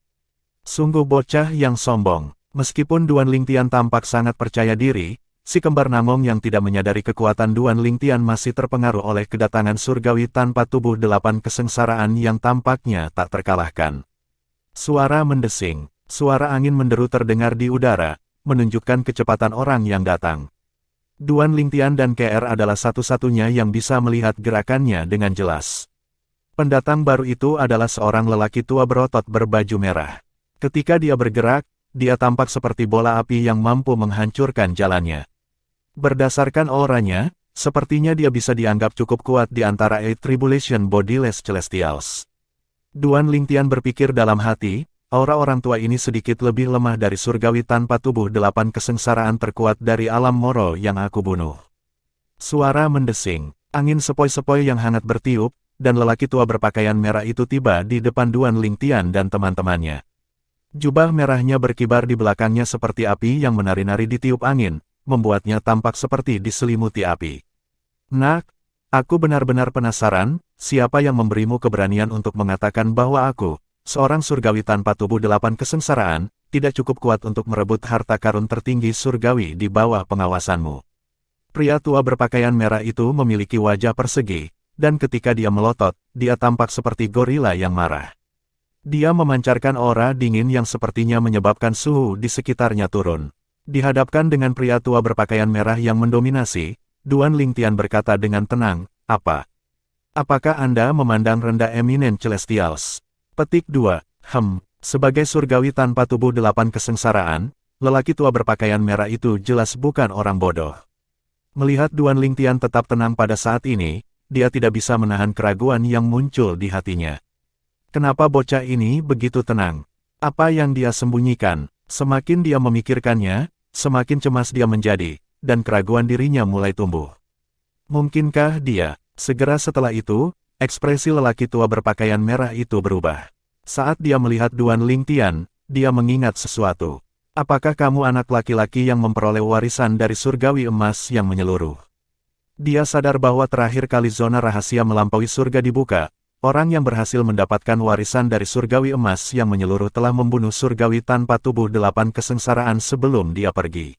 Speaker 1: Sungguh bocah yang sombong. Meskipun Duan Lingtian tampak sangat percaya diri, si kembar Namong yang tidak menyadari kekuatan Duan Lingtian masih terpengaruh oleh kedatangan surgawi tanpa tubuh 8 kesengsaraan yang tampaknya tak terkalahkan. Suara mendesing, suara angin menderu terdengar di udara, menunjukkan kecepatan orang yang datang. Duan Lingtian dan KR adalah satu-satunya yang bisa melihat gerakannya dengan jelas. Pendatang baru itu adalah seorang lelaki tua berotot berbaju merah. Ketika dia bergerak, dia tampak seperti bola api yang mampu menghancurkan jalannya. Berdasarkan auranya, sepertinya dia bisa dianggap cukup kuat di antara Eight Tribulation Bodiless Celestials. Duan Lingtian berpikir dalam hati, aura orang tua ini sedikit lebih lemah dari surgawi tanpa tubuh 8 kesengsaraan terkuat dari alam Moro yang aku bunuh. Suara mendesing, angin sepoi-sepoi yang hangat bertiup, dan lelaki tua berpakaian merah itu tiba di depan Duan Lingtian dan teman-temannya. Jubah merahnya berkibar di belakangnya seperti api yang menari-nari ditiup angin, membuatnya tampak seperti diselimuti api. Nak, aku benar-benar penasaran, siapa yang memberimu keberanian untuk mengatakan bahwa aku, seorang surgawi tanpa tubuh 8 kesengsaraan, tidak cukup kuat untuk merebut harta karun tertinggi surgawi di bawah pengawasanmu. Pria tua berpakaian merah itu memiliki wajah persegi, dan ketika dia melotot, dia tampak seperti gorila yang marah. Dia memancarkan aura dingin yang sepertinya menyebabkan suhu di sekitarnya turun. Dihadapkan dengan pria tua berpakaian merah yang mendominasi, Duan Lingtian berkata dengan tenang, apa? Apakah Anda memandang rendah Eminent Celestials? Petik 2. Sebagai surgawi tanpa tubuh 8 kesengsaraan, lelaki tua berpakaian merah itu jelas bukan orang bodoh. Melihat Duan Lingtian tetap tenang pada saat ini, dia tidak bisa menahan keraguan yang muncul di hatinya. Kenapa bocah ini begitu tenang? Apa yang dia sembunyikan? Semakin dia memikirkannya, semakin cemas dia menjadi, dan keraguan dirinya mulai tumbuh. Mungkinkah dia? Segera setelah itu, ekspresi lelaki tua berpakaian merah itu berubah. Saat dia melihat Duan Lingtian, dia mengingat sesuatu. Apakah kamu anak laki-laki yang memperoleh warisan dari surgawi emas yang menyeluruh? Dia sadar bahwa terakhir kali zona rahasia melampaui surga dibuka, orang yang berhasil mendapatkan warisan dari surgawi emas yang menyeluruh telah membunuh surgawi tanpa tubuh 8 kesengsaraan sebelum dia pergi.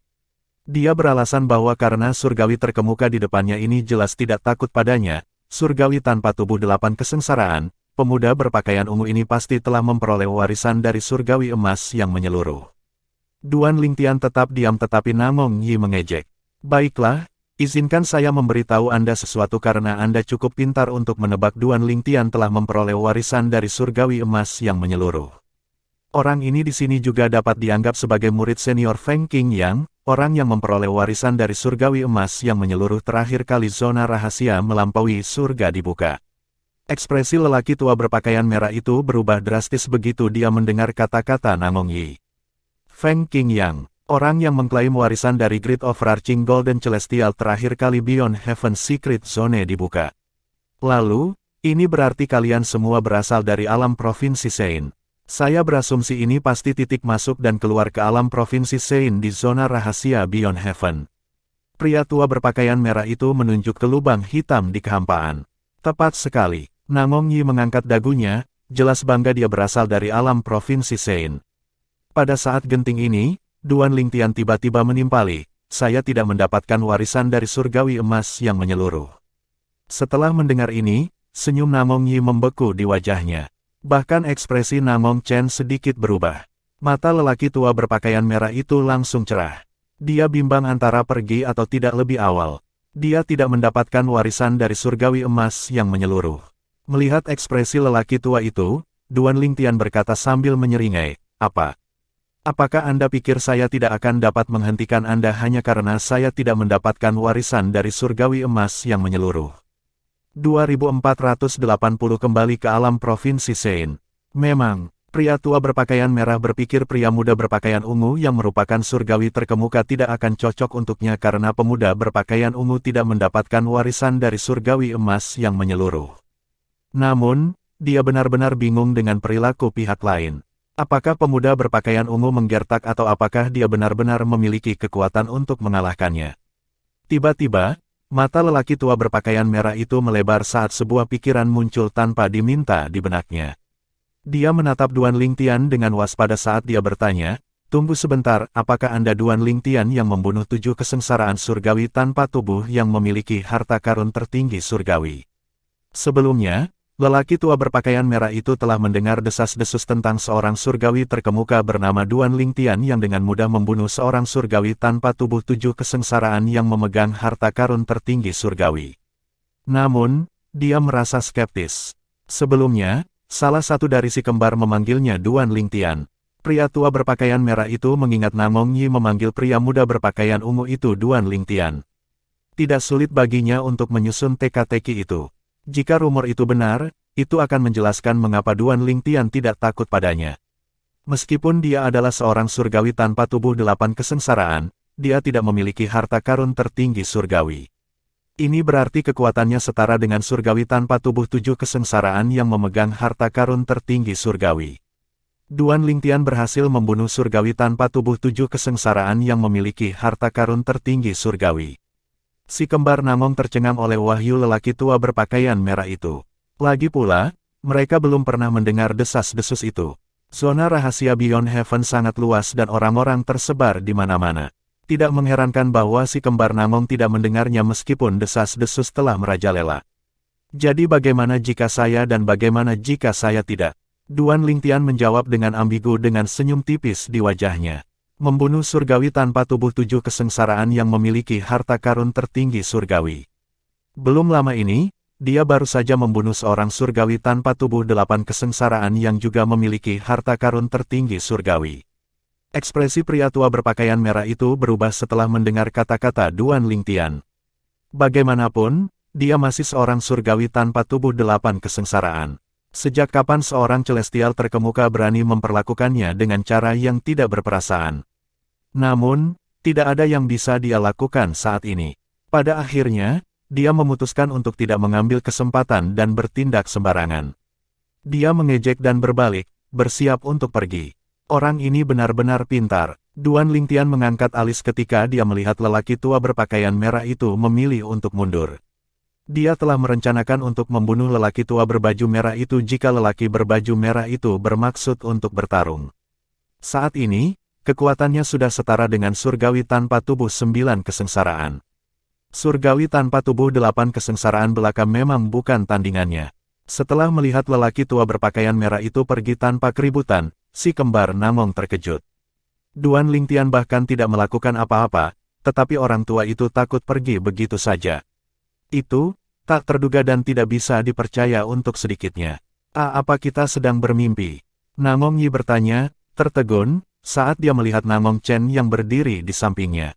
Speaker 1: Dia beralasan bahwa karena surgawi terkemuka di depannya ini jelas tidak takut padanya, surgawi tanpa tubuh 8 kesengsaraan, pemuda berpakaian ungu ini pasti telah memperoleh warisan dari surgawi emas yang menyeluruh. Duan Lingtian tetap diam tetapi Namong Yi mengejek. Baiklah, Izinkan saya memberitahu Anda sesuatu karena Anda cukup pintar untuk menebak Duan Lingtian telah memperoleh warisan dari surgawi emas yang menyeluruh. Orang ini di sini juga dapat dianggap sebagai murid senior Feng Qingyang, orang yang memperoleh warisan dari surgawi emas yang menyeluruh terakhir kali zona rahasia melampaui surga dibuka. Ekspresi lelaki tua berpakaian merah itu berubah drastis begitu dia mendengar kata-kata Namong Yi. Feng Qingyang, orang yang mengklaim warisan dari Grid Overarching Golden Celestial terakhir kali Beyond Heaven Secret Zone dibuka. Lalu, ini berarti kalian semua berasal dari alam Provinsi Sein. Saya berasumsi ini pasti titik masuk dan keluar ke alam Provinsi Sein di zona rahasia Beyond Heaven. Pria tua berpakaian merah itu menunjuk ke lubang hitam di kehampaan. Tepat sekali, Namong Yi mengangkat dagunya, jelas bangga dia berasal dari alam Provinsi Sein. Pada saat genting ini, Duan Lingtian tiba-tiba menimpali, saya tidak mendapatkan warisan dari surgawi emas yang menyeluruh. Setelah mendengar ini, senyum Namong Yi membeku di wajahnya. Bahkan ekspresi Namong Chen sedikit berubah. Mata lelaki tua berpakaian merah itu langsung cerah. Dia bimbang antara pergi atau tidak lebih awal. Dia tidak mendapatkan warisan dari surgawi emas yang menyeluruh. Melihat ekspresi lelaki tua itu, Duan Lingtian berkata sambil menyeringai, "Apa? Apakah Anda pikir saya tidak akan dapat menghentikan Anda hanya karena saya tidak mendapatkan warisan dari surgawi emas yang menyeluruh?" 2480 kembali ke alam Provinsi Sein. Memang, pria tua berpakaian merah berpikir pria muda berpakaian ungu yang merupakan surgawi terkemuka tidak akan cocok untuknya karena pemuda berpakaian ungu tidak mendapatkan warisan dari surgawi emas yang menyeluruh. Namun, dia benar-benar bingung dengan perilaku pihak lain. Apakah pemuda berpakaian ungu menggertak atau apakah dia benar-benar memiliki kekuatan untuk mengalahkannya? Tiba-tiba, mata lelaki tua berpakaian merah itu melebar saat sebuah pikiran muncul tanpa diminta di benaknya. Dia menatap Duan Lingtian dengan waspada saat dia bertanya, "Tunggu sebentar, apakah Anda Duan Lingtian yang membunuh 7 kesengsaraan surgawi tanpa tubuh yang memiliki harta karun tertinggi surgawi?" Sebelumnya, lelaki tua berpakaian merah itu telah mendengar desas-desus tentang seorang surgawi terkemuka bernama Duan Lingtian yang dengan mudah membunuh seorang surgawi tanpa tubuh 7 kesengsaraan yang memegang harta karun tertinggi surgawi. Namun, dia merasa skeptis. Sebelumnya, salah satu dari si kembar memanggilnya Duan Lingtian. Pria tua berpakaian merah itu mengingat Namong Yi memanggil pria muda berpakaian ungu itu Duan Lingtian. Tidak sulit baginya untuk menyusun teka-teki itu. Jika rumor itu benar, itu akan menjelaskan mengapa Duan Lingtian tidak takut padanya. Meskipun dia adalah seorang surgawi tanpa tubuh 8 kesengsaraan, dia tidak memiliki harta karun tertinggi surgawi. Ini berarti kekuatannya setara dengan surgawi tanpa tubuh 7 kesengsaraan yang memegang harta karun tertinggi surgawi. Duan Lingtian berhasil membunuh surgawi tanpa tubuh 7 kesengsaraan yang memiliki harta karun tertinggi surgawi. Si kembar Namong tercengang oleh wahyu lelaki tua berpakaian merah itu. Lagi pula, mereka belum pernah mendengar desas-desus itu. Zona rahasia Beyond Heaven sangat luas dan orang-orang tersebar di mana-mana. Tidak mengherankan bahwa si kembar Namong tidak mendengarnya meskipun desas-desus telah merajalela. Jadi bagaimana jika saya dan bagaimana jika saya tidak? Duan Lingtian menjawab dengan ambigu dengan senyum tipis di wajahnya. Membunuh surgawi tanpa tubuh 7 kesengsaraan yang memiliki harta karun tertinggi surgawi. Belum lama ini, dia baru saja membunuh seorang surgawi tanpa tubuh 8 kesengsaraan yang juga memiliki harta karun tertinggi surgawi. Ekspresi pria tua berpakaian merah itu berubah setelah mendengar kata-kata Duan Lingtian. Bagaimanapun, dia masih seorang surgawi tanpa tubuh 8 kesengsaraan. Sejak kapan seorang celestial terkemuka berani memperlakukannya dengan cara yang tidak berperasaan? Namun, tidak ada yang bisa dia lakukan saat ini. Pada akhirnya, dia memutuskan untuk tidak mengambil kesempatan dan bertindak sembarangan. Dia mengejek dan berbalik, bersiap untuk pergi. Orang ini benar-benar pintar. Duan Lingtian mengangkat alis ketika dia melihat lelaki tua berpakaian merah itu memilih untuk mundur. Dia telah merencanakan untuk membunuh lelaki tua berbaju merah itu jika lelaki berbaju merah itu bermaksud untuk bertarung. Saat ini, kekuatannya sudah setara dengan surgawi tanpa tubuh 9 kesengsaraan. Surgawi tanpa tubuh 8 kesengsaraan belaka memang bukan tandingannya. Setelah melihat lelaki tua berpakaian merah itu pergi tanpa keributan, si kembar Namong terkejut. Duan Lingtian bahkan tidak melakukan apa-apa, tetapi orang tua itu takut pergi begitu saja. Itu, tak terduga dan tidak bisa dipercaya untuk sedikitnya. Apa kita sedang bermimpi? Namong Yi bertanya, tertegun, saat dia melihat Namong Chen yang berdiri di sampingnya.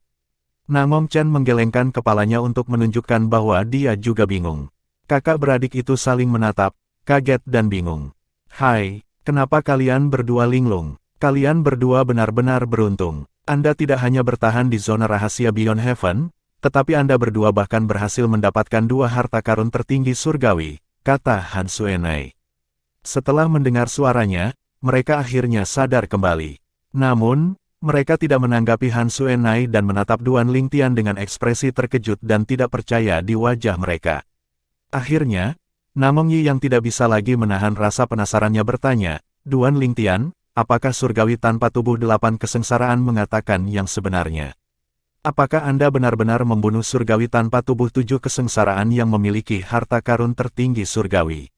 Speaker 1: Namong Chen menggelengkan kepalanya untuk menunjukkan bahwa dia juga bingung. Kakak beradik itu saling menatap, kaget dan bingung. Hai, kenapa kalian berdua linglung? Kalian berdua benar-benar beruntung. Anda tidak hanya bertahan di zona rahasia Beyond Heaven, tetapi Anda berdua bahkan berhasil mendapatkan 2 harta karun tertinggi surgawi, kata Han Suenai. Setelah mendengar suaranya, mereka akhirnya sadar kembali. Namun, mereka tidak menanggapi Han Suenai dan menatap Duan Lingtian dengan ekspresi terkejut dan tidak percaya di wajah mereka. Akhirnya, Namong Yi yang tidak bisa lagi menahan rasa penasarannya bertanya, Duan Lingtian, apakah surgawi tanpa tubuh 8 kesengsaraan mengatakan yang sebenarnya? Apakah Anda benar-benar membunuh surgawi tanpa tubuh 7 kesengsaraan yang memiliki harta karun tertinggi surgawi?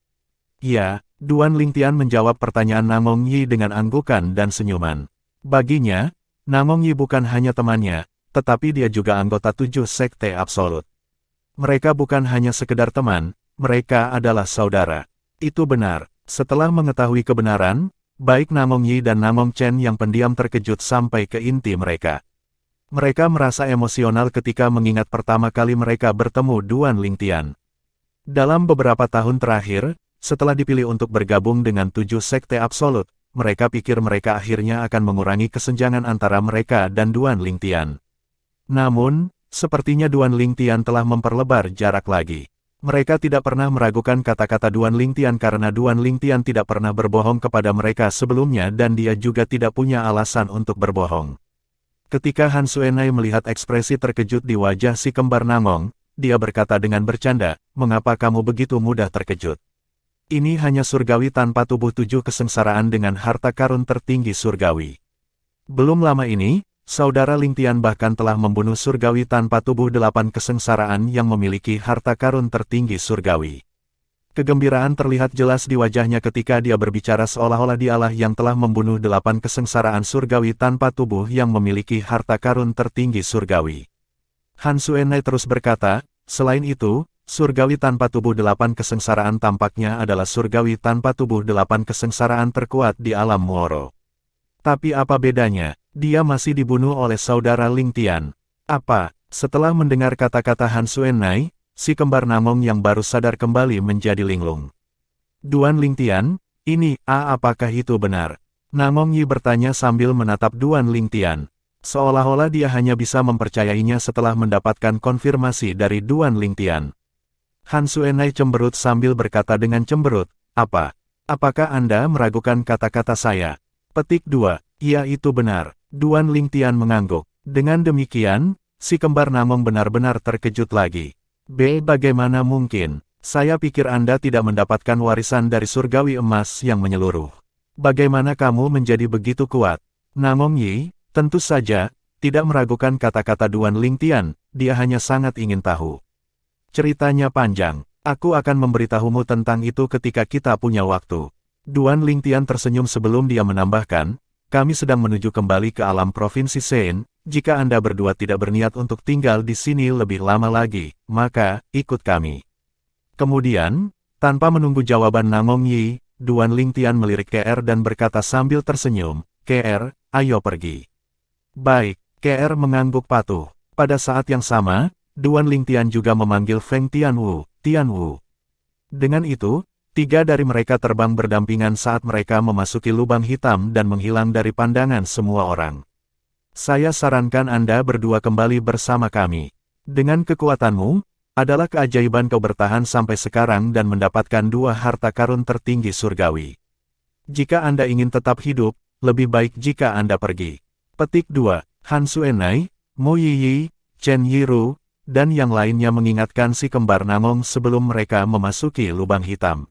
Speaker 1: Ya, Duan Lingtian menjawab pertanyaan Namong Yi dengan anggukan dan senyuman. Baginya, Namong Yi bukan hanya temannya, tetapi dia juga anggota 7 sekte absolut. Mereka bukan hanya sekedar teman, mereka adalah saudara. Itu benar. Setelah mengetahui kebenaran, baik Namong Yi dan Namong Chen yang pendiam terkejut sampai ke inti mereka. Mereka merasa emosional ketika mengingat pertama kali mereka bertemu Duan Lingtian. Dalam beberapa tahun terakhir, setelah dipilih untuk bergabung dengan 7 sekte absolut, mereka pikir mereka akhirnya akan mengurangi kesenjangan antara mereka dan Duan Lingtian. Namun, sepertinya Duan Lingtian telah memperlebar jarak lagi. Mereka tidak pernah meragukan kata-kata Duan Lingtian karena Duan Lingtian tidak pernah berbohong kepada mereka sebelumnya dan dia juga tidak punya alasan untuk berbohong. Ketika Han Suenai melihat ekspresi terkejut di wajah si kembar Namong, dia berkata dengan bercanda, mengapa kamu begitu mudah terkejut? Ini hanya surgawi tanpa tubuh 7 kesengsaraan dengan harta karun tertinggi surgawi. Belum lama ini, Saudara Lingtian bahkan telah membunuh surgawi tanpa tubuh 8 kesengsaraan yang memiliki harta karun tertinggi surgawi. Kegembiraan terlihat jelas di wajahnya ketika dia berbicara seolah-olah dialah yang telah membunuh 8 kesengsaraan surgawi tanpa tubuh yang memiliki harta karun tertinggi surgawi. Han Suenai terus berkata, selain itu, surgawi tanpa tubuh 8 kesengsaraan tampaknya adalah surgawi tanpa tubuh 8 kesengsaraan terkuat di alam Muoro. Tapi apa bedanya? Dia masih dibunuh oleh saudara Lingtian. Apa? Setelah mendengar kata-kata Han Suenai, si kembar Namong yang baru sadar kembali menjadi linglung. Duan Lingtian, ini, apakah itu benar? Namong Yi bertanya sambil menatap Duan Lingtian. Seolah-olah dia hanya bisa mempercayainya setelah mendapatkan konfirmasi dari Duan Lingtian. Han Suenai cemberut sambil berkata dengan cemberut, apa? Apakah Anda meragukan kata-kata saya? Petik 2, iya itu benar. Duan Lingtian mengangguk. Dengan demikian, si kembar Namong benar-benar terkejut lagi. Bagaimana mungkin? Saya pikir Anda tidak mendapatkan warisan dari surgawi emas yang menyeluruh. Bagaimana kamu menjadi begitu kuat? Namong Yi, tentu saja, tidak meragukan kata-kata Duan Lingtian, dia hanya sangat ingin tahu. Ceritanya panjang, aku akan memberitahumu tentang itu ketika kita punya waktu. Duan Lingtian tersenyum sebelum dia menambahkan, kami sedang menuju kembali ke alam Provinsi Sein, jika Anda berdua tidak berniat untuk tinggal di sini lebih lama lagi, maka, ikut kami. Kemudian, tanpa menunggu jawaban Namong Yi, Duan Lingtian melirik KR dan berkata sambil tersenyum, KR, ayo pergi. Baik, KR mengangguk patuh. Pada saat yang sama, Duan Lingtian juga memanggil Feng Tianwu, Tianwu. Dengan itu, 3 dari mereka terbang berdampingan saat mereka memasuki lubang hitam dan menghilang dari pandangan semua orang. Saya sarankan Anda berdua kembali bersama kami. Dengan kekuatanmu, adalah keajaiban kau bertahan sampai sekarang dan mendapatkan 2 harta karun tertinggi surgawi. Jika Anda ingin tetap hidup, lebih baik jika Anda pergi. Petik 2, Han Suenai, Mo Yiyi, Chen Yiru, dan yang lainnya mengingatkan si kembar Namong sebelum mereka memasuki lubang hitam.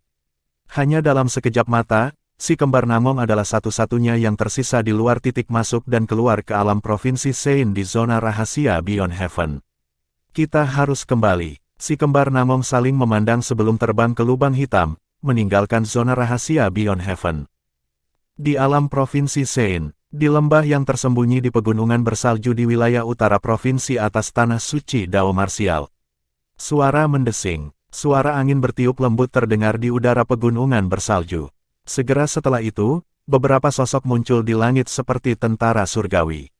Speaker 1: Hanya dalam sekejap mata, si kembar Namong adalah satu-satunya yang tersisa di luar titik masuk dan keluar ke alam Provinsi Sein di zona rahasia Beyond Heaven. Kita harus kembali. Si kembar Namong saling memandang sebelum terbang ke lubang hitam, meninggalkan zona rahasia Beyond Heaven. Di alam Provinsi Sein, Di lembah yang tersembunyi di pegunungan bersalju di wilayah utara provinsi atas tanah suci Dao Marsial. Suara mendesing, suara angin bertiup lembut terdengar di udara pegunungan bersalju. Segera setelah itu, beberapa sosok muncul di langit seperti tentara surgawi.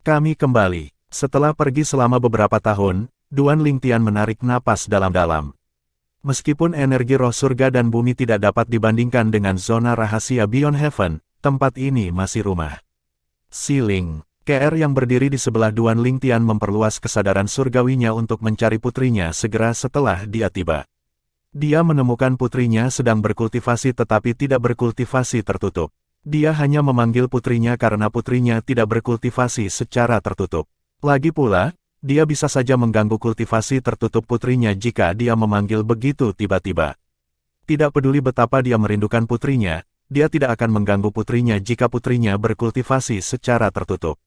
Speaker 1: Kami kembali. Setelah pergi selama beberapa tahun, Duan Lingtian menarik napas dalam-dalam. Meskipun energi roh surga dan bumi tidak dapat dibandingkan dengan zona rahasia Beyond Heaven, tempat ini masih rumah. Siling, KR yang berdiri di sebelah Duan Lingtian memperluas kesadaran surgawinya untuk mencari putrinya segera setelah dia tiba. Dia menemukan putrinya sedang berkultivasi tetapi tidak berkultivasi tertutup. Dia hanya memanggil putrinya karena putrinya tidak berkultivasi secara tertutup. Lagi pula, dia bisa saja mengganggu kultivasi tertutup putrinya jika dia memanggil begitu tiba-tiba. Tidak peduli betapa dia merindukan putrinya, dia tidak akan mengganggu putrinya jika putrinya berkultivasi secara tertutup.